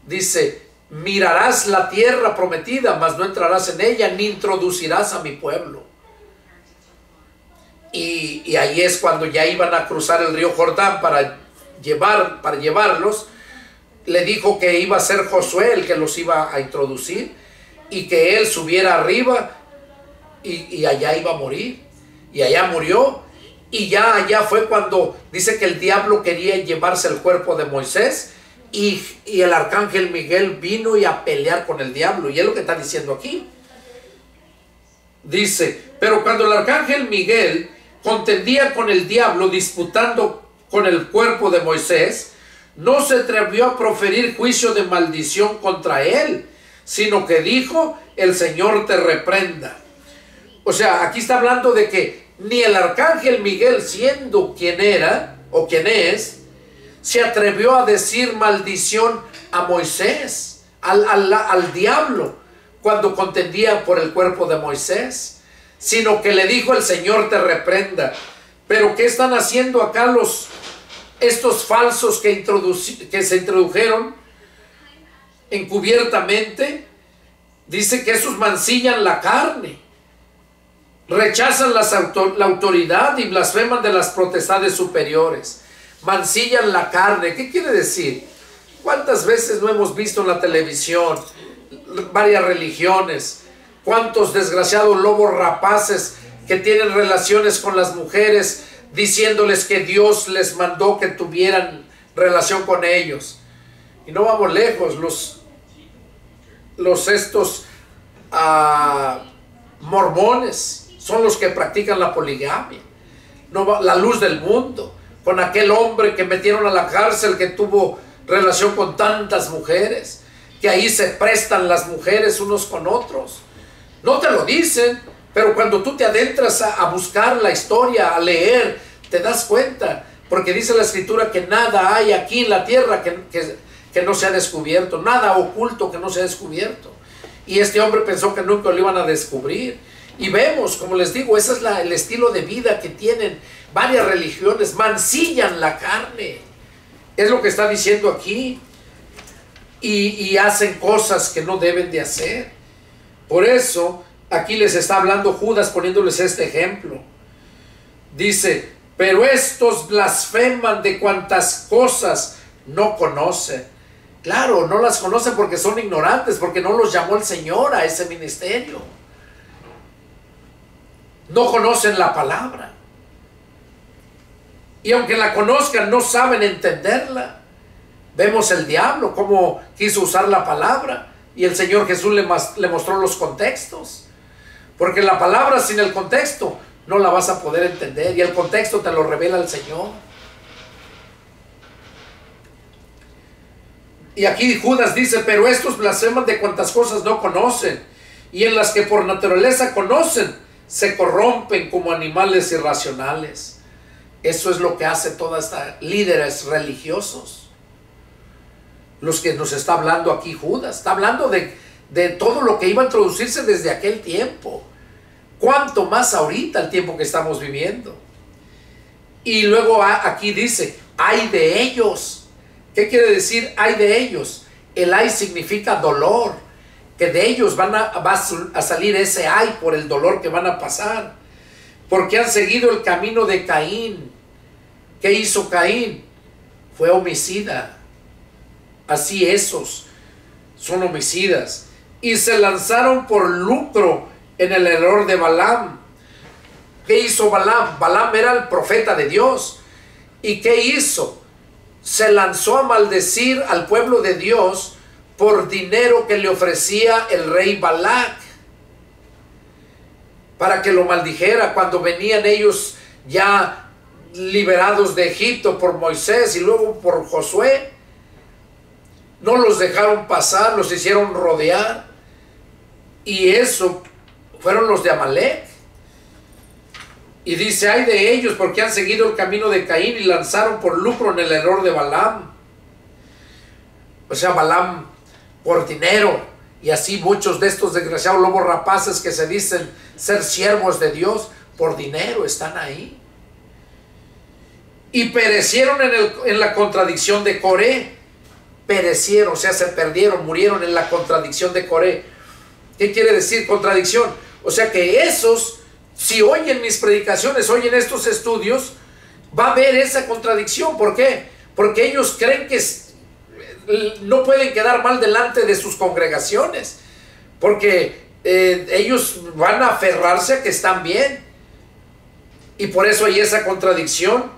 A: dice, mirarás la tierra prometida, mas no entrarás en ella, ni introducirás a mi pueblo. Y ahí es cuando ya iban a cruzar el río Jordán para llevarlos. Le dijo que iba a ser Josué el que los iba a introducir, y que él subiera arriba, y allá iba a morir. Y allá murió. Y ya allá fue cuando dice que el diablo quería llevarse el cuerpo de Moisés, y el arcángel Miguel vino y a pelear con el diablo. Y es lo que está diciendo aquí. Dice, pero cuando el arcángel Miguel contendía con el diablo, disputando con el cuerpo de Moisés, no se atrevió a proferir juicio de maldición contra él, sino que dijo, el Señor te reprenda. O sea, aquí está hablando de que ni el arcángel Miguel, siendo quien era o quien es, se atrevió a decir maldición a Moisés, al diablo, cuando contendía por el cuerpo de Moisés, sino que le dijo, el Señor te reprenda. Pero ¿qué están haciendo acá estos falsos que se introdujeron encubiertamente? Dice que esos mancillan la carne, rechazan la autoridad y blasfeman de las potestades superiores. Mancillan la carne. ¿Qué quiere decir? ¿Cuántas veces no hemos visto en la televisión varias religiones? ¿Cuántos desgraciados lobos rapaces que tienen relaciones con las mujeres, diciéndoles que Dios les mandó que tuvieran relación con ellos? Y no vamos lejos, estos mormones son los que practican la poligamia. No, la luz del mundo, con aquel hombre que metieron a la cárcel, que tuvo relación con tantas mujeres, que ahí se prestan las mujeres unos con otros. No te lo dicen, pero cuando tú te adentras a buscar la historia, a leer, te das cuenta, porque dice la escritura que nada hay aquí en la tierra que no se ha descubierto, nada oculto que no se ha descubierto. Y este hombre pensó que nunca lo iban a descubrir. Y vemos, como les digo, ese es el estilo de vida que tienen varias religiones, mancillan la carne. Es lo que está diciendo aquí. Y hacen cosas que no deben de hacer. Por eso, aquí les está hablando Judas, poniéndoles este ejemplo. Dice, pero estos blasfeman de cuantas cosas no conocen. Claro, no las conocen porque son ignorantes, porque no los llamó el Señor a ese ministerio. No conocen la palabra. Y aunque la conozcan, no saben entenderla. Vemos el diablo cómo quiso usar la palabra, y el Señor Jesús le mostró los contextos. Porque la palabra sin el contexto no la vas a poder entender, y el contexto te lo revela el Señor. Y aquí Judas dice, pero estos blasfeman de cuantas cosas no conocen, y en las que por naturaleza conocen, se corrompen como animales irracionales. Eso es lo que hace toda esta líderes religiosos. Los que nos está hablando aquí Judas, está hablando de todo lo que iba a introducirse desde aquel tiempo. ¿Cuánto más ahorita, el tiempo que estamos viviendo? Y luego aquí dice, ay de ellos. ¿Qué quiere decir ay de ellos? El ay significa dolor, que de ellos va a salir ese ay por el dolor que van a pasar, porque han seguido el camino de Caín, ¿Qué hizo Caín? Fue homicida. Así esos son homicidas. Y se lanzaron por lucro en el error de Balaam. ¿Qué hizo Balaam? Balaam era el profeta de Dios. ¿Y qué hizo? Se lanzó a maldecir al pueblo de Dios por dinero que le ofrecía el rey Balac, para que lo maldijera cuando venían ellos ya liberados de Egipto por Moisés y luego por Josué. No los dejaron pasar, los hicieron rodear. Y eso fueron los de Amalec. Y dice, ay de ellos, porque han seguido el camino de Caín y lanzaron por lucro en el error de Balaam. O sea, Balaam por dinero. Y así muchos de estos desgraciados lobos rapaces que se dicen ser siervos de Dios, por dinero están ahí. Y perecieron en la contradicción de Coré. Perecieron, o sea, se perdieron, murieron en la contradicción de Coré. ¿Qué quiere decir contradicción? O sea que esos, si oyen mis predicaciones, oyen estos estudios, va a haber esa contradicción. ¿Por qué? Porque ellos creen que no pueden quedar mal delante de sus congregaciones, porque ellos van a aferrarse a que están bien, y por eso hay esa contradicción.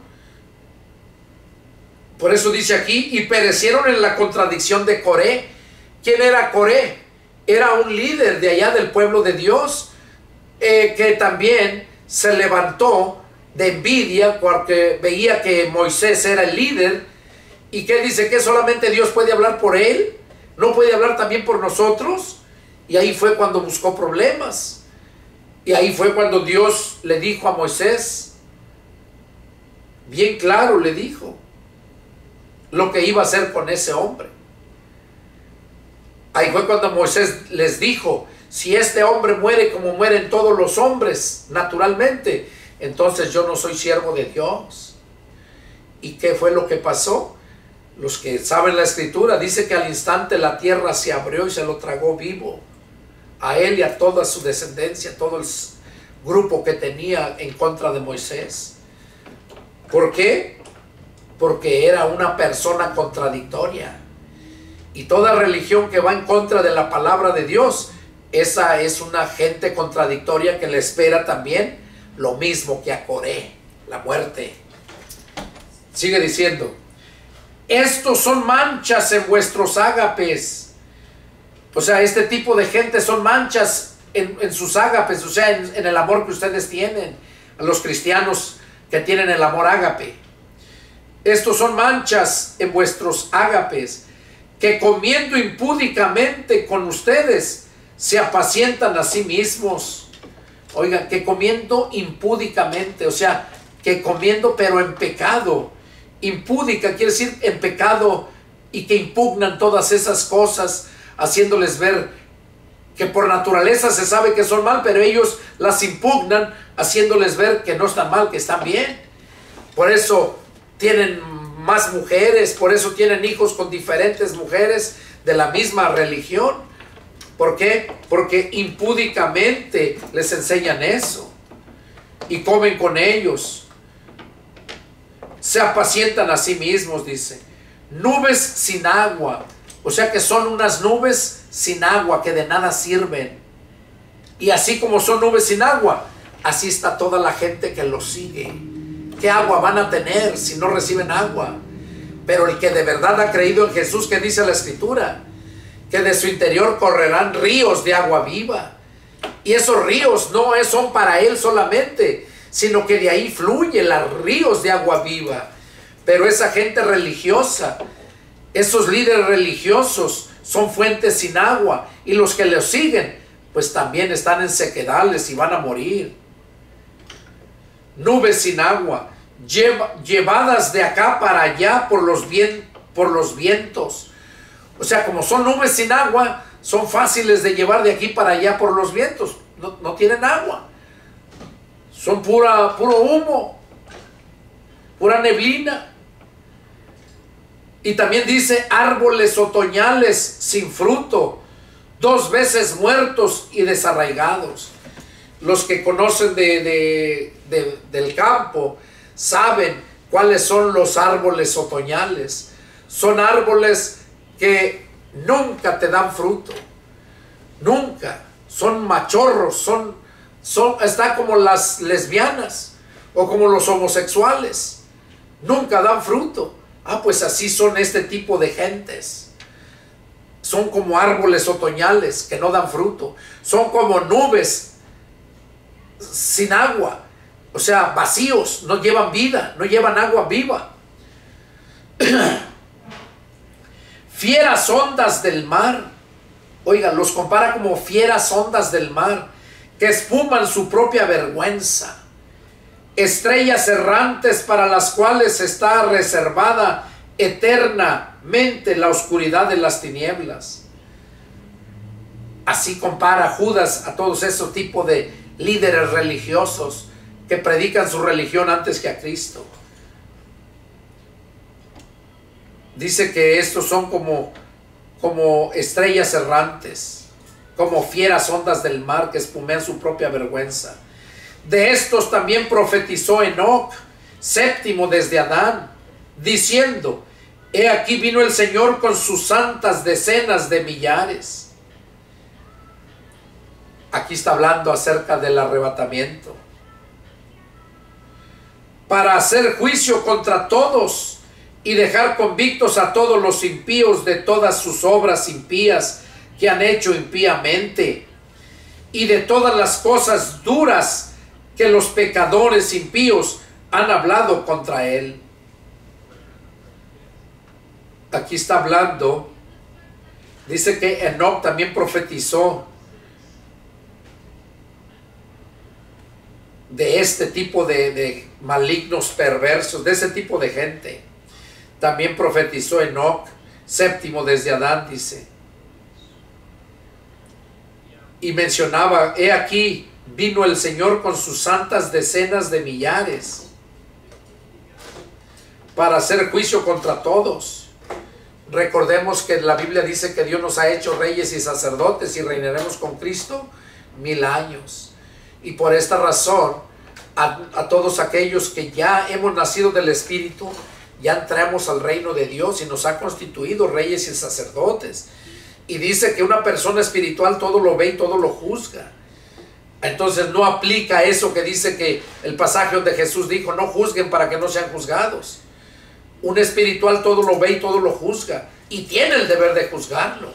A: Por eso dice aquí, y perecieron en la contradicción de Coré. ¿Quién era Coré? Era un líder de allá del pueblo de Dios, que también se levantó de envidia porque veía que Moisés era el líder. ¿Y qué dice? ¿Que solamente Dios puede hablar por él? ¿No puede hablar también por nosotros? Y ahí fue cuando buscó problemas. Y ahí fue cuando Dios le dijo a Moisés, bien claro le dijo lo que iba a hacer con ese hombre. Ahí fue cuando Moisés les dijo, si este hombre muere como mueren todos los hombres naturalmente, entonces yo no soy siervo de Dios. ¿Y qué fue lo que pasó? Los que saben la escritura, dice que al instante la tierra se abrió y se lo tragó vivo, a él y a toda su descendencia, todo el grupo que tenía en contra de Moisés. ¿Por qué? Porque era una persona contradictoria. Y toda religión que va en contra de la palabra de Dios, esa es una gente contradictoria que le espera también lo mismo que a Coré, la muerte. Sigue diciendo, estos son manchas en vuestros ágapes. O sea, este tipo de gente son manchas en sus ágapes, o sea, en el amor que ustedes tienen, a los cristianos que tienen el amor ágape. Estos son manchas en vuestros ágapes, que comiendo impúdicamente con ustedes, se apacientan a sí mismos. Oigan, que comiendo impúdicamente, o sea, que comiendo pero en pecado. Impúdica quiere decir en pecado, y que impugnan todas esas cosas, haciéndoles ver que por naturaleza se sabe que son mal, pero ellos las impugnan, haciéndoles ver que no están mal, que están bien. Por eso tienen más mujeres, por eso tienen hijos con diferentes mujeres de la misma religión. ¿Por qué? Porque impúdicamente les enseñan eso y comen con ellos. Se apacientan a sí mismos, dice. Nubes sin agua, o sea que son unas nubes sin agua que de nada sirven. Y así como son nubes sin agua, así está toda la gente que los sigue. ¿Qué agua van a tener si no reciben agua? Pero el que de verdad ha creído en Jesús, que dice la Escritura, que de su interior correrán ríos de agua viva. Y esos ríos no son para él solamente, sino que de ahí fluyen los ríos de agua viva. Pero esa gente religiosa, esos líderes religiosos, son fuentes sin agua. Y los que los siguen, pues también están en sequedales y van a morir. Nubes sin agua, llevadas de acá para allá por los vientos. O sea, como son nubes sin agua, son fáciles de llevar de aquí para allá por los vientos. No tienen agua. Son puro humo, pura neblina. Y también dice árboles otoñales sin fruto, 2 veces muertos y desarraigados. Los que conocen del campo saben ¿Cuáles son los árboles otoñales? Son árboles que nunca te dan fruto. Nunca. Son machorros, está como las lesbianas o como los homosexuales. Nunca dan fruto. Pues así son este tipo de gentes. Son como árboles otoñales que no dan fruto. Son como nubes sin agua. O sea, vacíos, no llevan vida, no llevan agua viva. Fieras ondas del mar. Oiga, los compara como fieras ondas del mar que espuman su propia vergüenza. Estrellas errantes para las cuales está reservada eternamente la oscuridad de las tinieblas. Así compara Judas a todos esos tipos de líderes religiosos que predican su religión antes que a Cristo. Dice que estos son como estrellas errantes, como fieras ondas del mar que espumean su propia vergüenza. De estos también profetizó Enoc, séptimo desde Adán, diciendo: he aquí vino el Señor con sus santas decenas de millares. Aquí está hablando acerca del arrebatamiento, para hacer juicio contra todos y dejar convictos a todos los impíos de todas sus obras impías que han hecho impíamente, y de todas las cosas duras que los pecadores impíos han hablado contra él. Aquí está hablando, dice que Enoc también profetizó de este tipo de malignos perversos, de ese tipo de gente. También profetizó Enoc, séptimo desde Adán, dice. Y mencionaba: he aquí vino el Señor con sus santas decenas de millares para hacer juicio contra todos. Recordemos que la Biblia dice que Dios nos ha hecho reyes y sacerdotes y reinaremos con Cristo 1000 años. Y por esta razón, a todos aquellos que ya hemos nacido del Espíritu, ya entramos al reino de Dios y nos ha constituido reyes y sacerdotes. Y dice que una persona espiritual todo lo ve y todo lo juzga. Entonces no aplica eso que dice que el pasaje donde Jesús dijo: no juzguen para que no sean juzgados. Un espiritual todo lo ve y todo lo juzga, y tiene el deber de juzgarlo.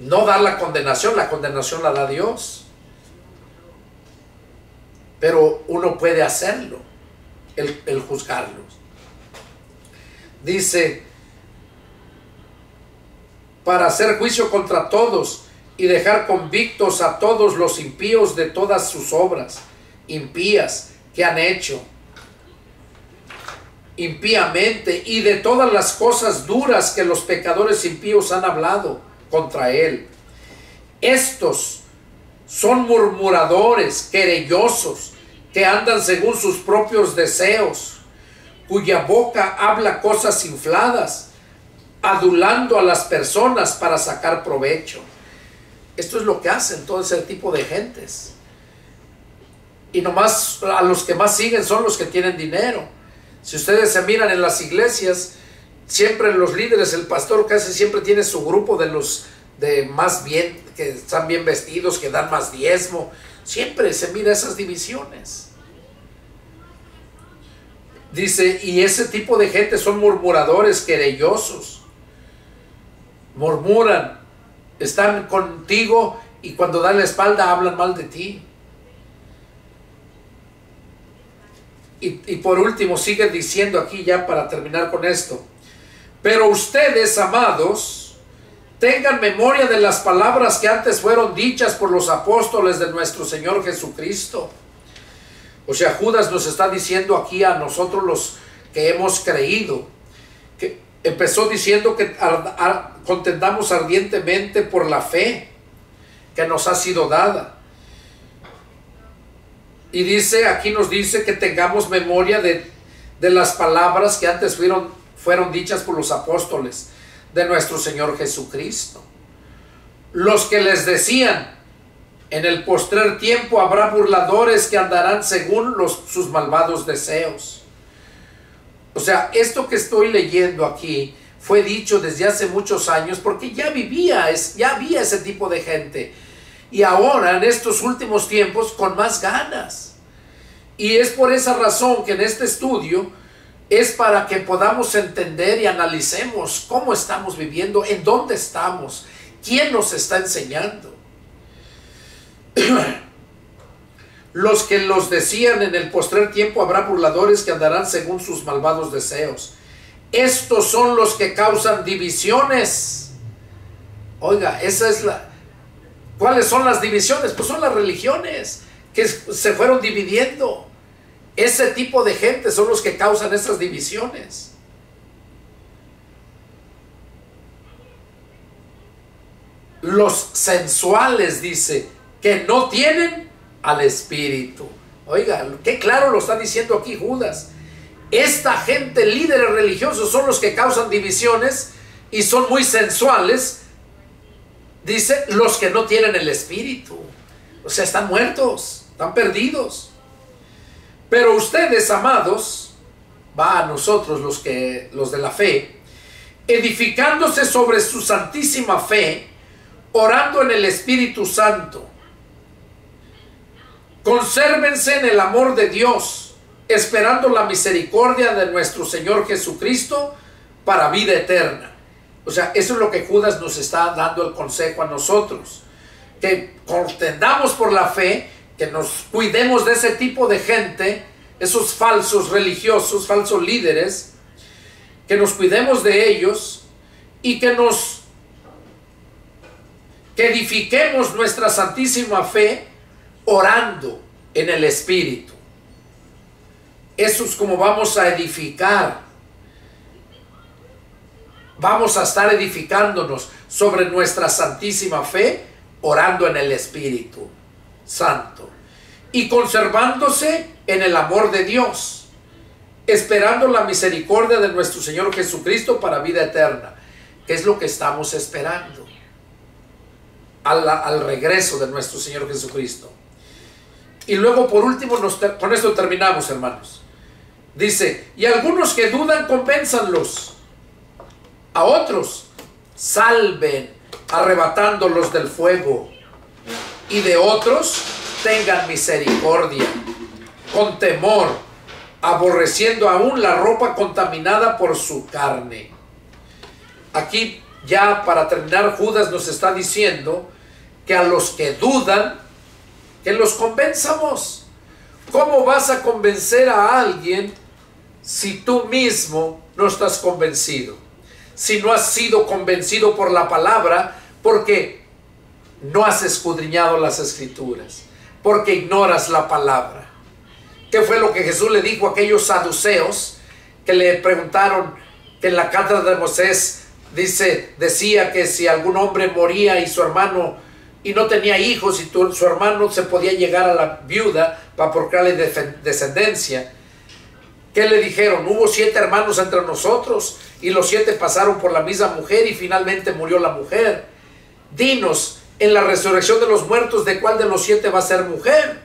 A: No dar la condenación la da Dios. Pero uno puede hacerlo, el juzgarlos. Dice: para hacer juicio contra todos y dejar convictos a todos los impíos de todas sus obras impías que han hecho impíamente, y de todas las cosas duras que los pecadores impíos han hablado contra él. Estos son murmuradores, querellosos, que andan según sus propios deseos, cuya boca habla cosas infladas, adulando a las personas para sacar provecho. Esto es lo que hacen todo ese tipo de gentes. Y nomás a los que más siguen son los que tienen dinero. Si ustedes se miran en las iglesias, siempre los líderes, el pastor casi siempre tiene su grupo de los de más bien, que están bien vestidos, que dan más diezmo. Siempre se mira esas divisiones. Dice: y ese tipo de gente son murmuradores, querellosos. Murmuran, están contigo y cuando dan la espalda hablan mal de ti. Y por último sigue diciendo aquí, ya para terminar con esto: pero ustedes, amados, tengan memoria de las palabras que antes fueron dichas por los apóstoles de nuestro Señor Jesucristo. O sea, Judas nos está diciendo aquí a nosotros los que hemos creído, que empezó diciendo que contendamos ardientemente por la fe que nos ha sido dada. Y dice, aquí nos dice que tengamos memoria de las palabras que antes fueron dichas por los apóstoles de nuestro Señor Jesucristo. Los que les decían: en el postrer tiempo habrá burladores que andarán según sus malvados deseos. O sea, esto que estoy leyendo aquí fue dicho desde hace muchos años porque ya había ese tipo de gente. Y ahora, en estos últimos tiempos, con más ganas. Y es por esa razón que en este estudio es para que podamos entender y analicemos cómo estamos viviendo, en dónde estamos, quién nos está enseñando. Los que los decían: en el postrer tiempo habrá burladores que andarán según sus malvados deseos. Estos son los que causan divisiones. Oiga, ¿cuáles son las divisiones? Pues son las religiones que se fueron dividiendo. Ese tipo de gente son los que causan esas divisiones. Los sensuales, dice, que no tienen al Espíritu. Oiga, qué claro lo está diciendo aquí Judas. Esta gente, líderes religiosos, son los que causan divisiones y son muy sensuales. Dice, los que no tienen el Espíritu. O sea, están muertos, están perdidos. Pero ustedes, amados, va a nosotros los de la fe, edificándose sobre su santísima fe, orando en el Espíritu Santo. Consérvense en el amor de Dios, esperando la misericordia de nuestro Señor Jesucristo para vida eterna. O sea, eso es lo que Judas nos está dando el consejo a nosotros. Que contendamos por la fe, que nos cuidemos de ese tipo de gente, esos falsos religiosos, falsos líderes, que nos cuidemos de ellos y que edifiquemos nuestra santísima fe orando en el Espíritu. Eso es como vamos a edificar. Vamos a estar edificándonos sobre nuestra santísima fe, orando en el Espíritu Santo y conservándose en el amor de Dios, esperando la misericordia de nuestro Señor Jesucristo para vida eterna. ¿Qué es lo que estamos esperando? Al regreso de nuestro Señor Jesucristo. Y luego, por último, con esto terminamos, hermanos. Dice: y algunos que dudan, convénzanlos. A otros salven, arrebatándolos del fuego. Y de otros tengan misericordia, con temor, aborreciendo aún la ropa contaminada por su carne. Aquí, ya para terminar, Judas nos está diciendo que a los que dudan, que los convenzamos. ¿Cómo vas a convencer a alguien si tú mismo no estás convencido? Si no has sido convencido por la palabra, porque no has escudriñado las Escrituras, porque ignoras la palabra. ¿Qué fue lo que Jesús le dijo a aquellos saduceos que le preguntaron, que en la cátedra de Moisés decía que si algún hombre moría y su hermano y no tenía hijos y su hermano se podía llegar a la viuda para procrearle descendencia? ¿Qué le dijeron? Hubo 7 hermanos entre nosotros y los 7 pasaron por la misma mujer y finalmente murió la mujer. Dinos, en la resurrección de los muertos, ¿de cuál de los 7 va a ser mujer?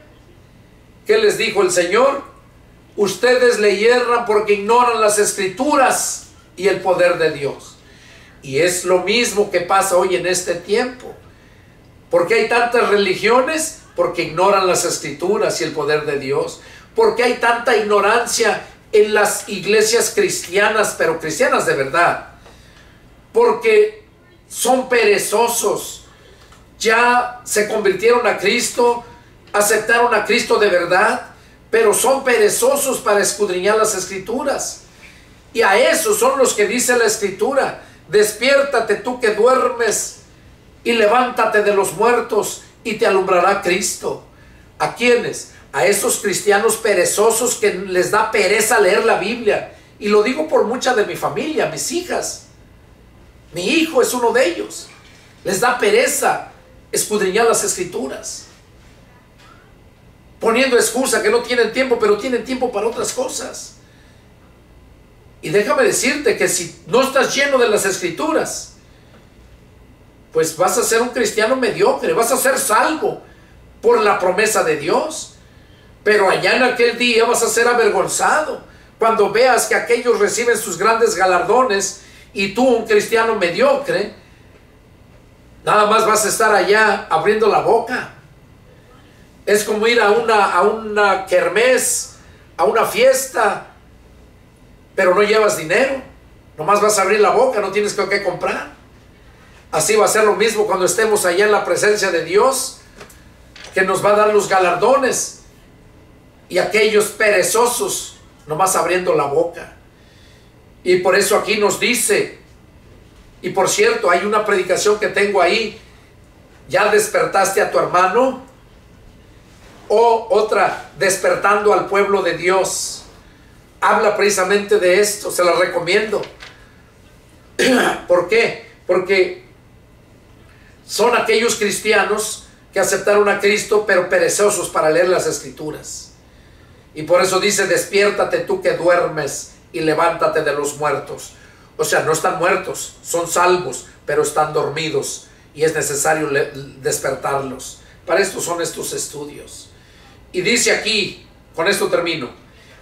A: ¿Qué les dijo el Señor? Ustedes le hierran porque ignoran las Escrituras y el poder de Dios. Y es lo mismo que pasa hoy en este tiempo. ¿Por qué hay tantas religiones? Porque ignoran las Escrituras y el poder de Dios. ¿Por qué hay tanta ignorancia en las iglesias cristianas, pero cristianas de verdad? Porque son perezosos. Ya se convirtieron a Cristo, aceptaron a Cristo de verdad, pero son perezosos para escudriñar las Escrituras. Y a esos son los que dice la Escritura: despiértate tú que duermes y levántate de los muertos y te alumbrará Cristo. ¿A quiénes? A esos cristianos perezosos que les da pereza leer la Biblia. Y lo digo por mucha de mi familia, mis hijas. Mi hijo es uno de ellos. Les da pereza escudriñar las Escrituras, poniendo excusa que no tienen tiempo, pero tienen tiempo para otras cosas. Y déjame decirte que si no estás lleno de las Escrituras, pues vas a ser un cristiano mediocre, vas a ser salvo por la promesa de Dios, pero allá en aquel día vas a ser avergonzado, cuando veas que aquellos reciben sus grandes galardones y tú, un cristiano mediocre, nada más vas a estar allá abriendo la boca. Es como ir a una kermés, a una fiesta, pero no llevas dinero. Nomás vas a abrir la boca, no tienes que comprar. Así va a ser lo mismo cuando estemos allá en la presencia de Dios, que nos va a dar los galardones. Y aquellos perezosos, nomás abriendo la boca. Y por eso aquí nos dice, y por cierto, hay una predicación que tengo ahí, ¿ya despertaste a tu hermano? O otra, despertando al pueblo de Dios. Habla precisamente de esto, se la recomiendo. ¿Por qué? Porque son aquellos cristianos que aceptaron a Cristo, pero perezosos para leer las Escrituras. Y por eso dice, despiértate tú que duermes y levántate de los muertos. O sea, no están muertos, son salvos, pero están dormidos y es necesario despertarlos. Para esto son estos estudios. Y dice aquí, con esto termino,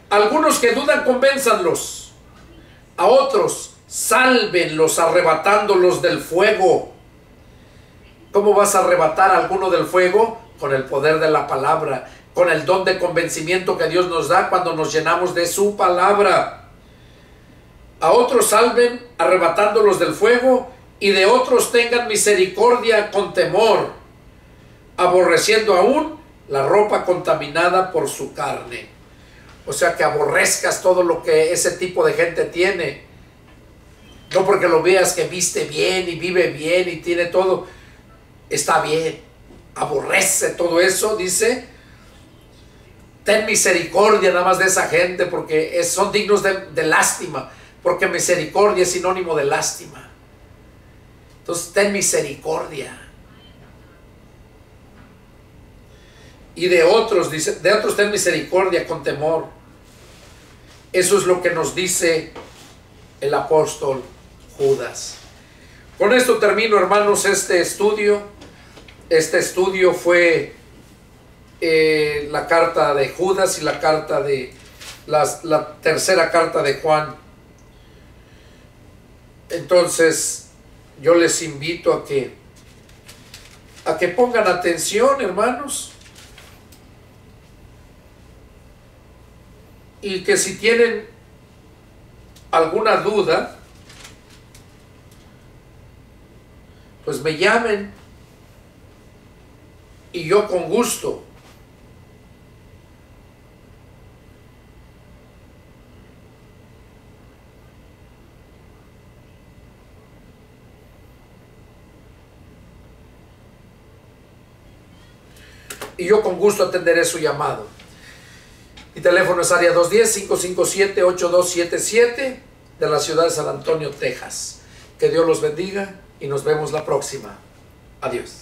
A: algunos que dudan, convénzanlos. A otros, sálvenlos arrebatándolos del fuego. ¿Cómo vas a arrebatar a alguno del fuego? Con el poder de la palabra, con el don de convencimiento que Dios nos da cuando nos llenamos de su palabra. A otros salven arrebatándolos del fuego, y de otros tengan misericordia con temor, aborreciendo aún la ropa contaminada por su carne. O sea, que aborrezcas todo lo que ese tipo de gente tiene. No porque lo veas que viste bien y vive bien y tiene todo. Está bien. Aborrece todo eso, dice. Ten misericordia nada más de esa gente, porque son dignos de lástima. Porque misericordia es sinónimo de lástima. Entonces, ten misericordia. Y de otros, dice, de otros ten misericordia con temor. Eso es lo que nos dice el apóstol Judas. Con esto termino, hermanos, este estudio. Este estudio fue la carta de Judas y la carta de la tercera carta de Juan. Entonces, yo les invito a que pongan atención, hermanos. Y que si tienen alguna duda, pues me llamen y yo con gusto atenderé su llamado. Mi teléfono es área 210-557-8277 de la ciudad de San Antonio, Texas. Que Dios los bendiga y nos vemos la próxima. Adiós.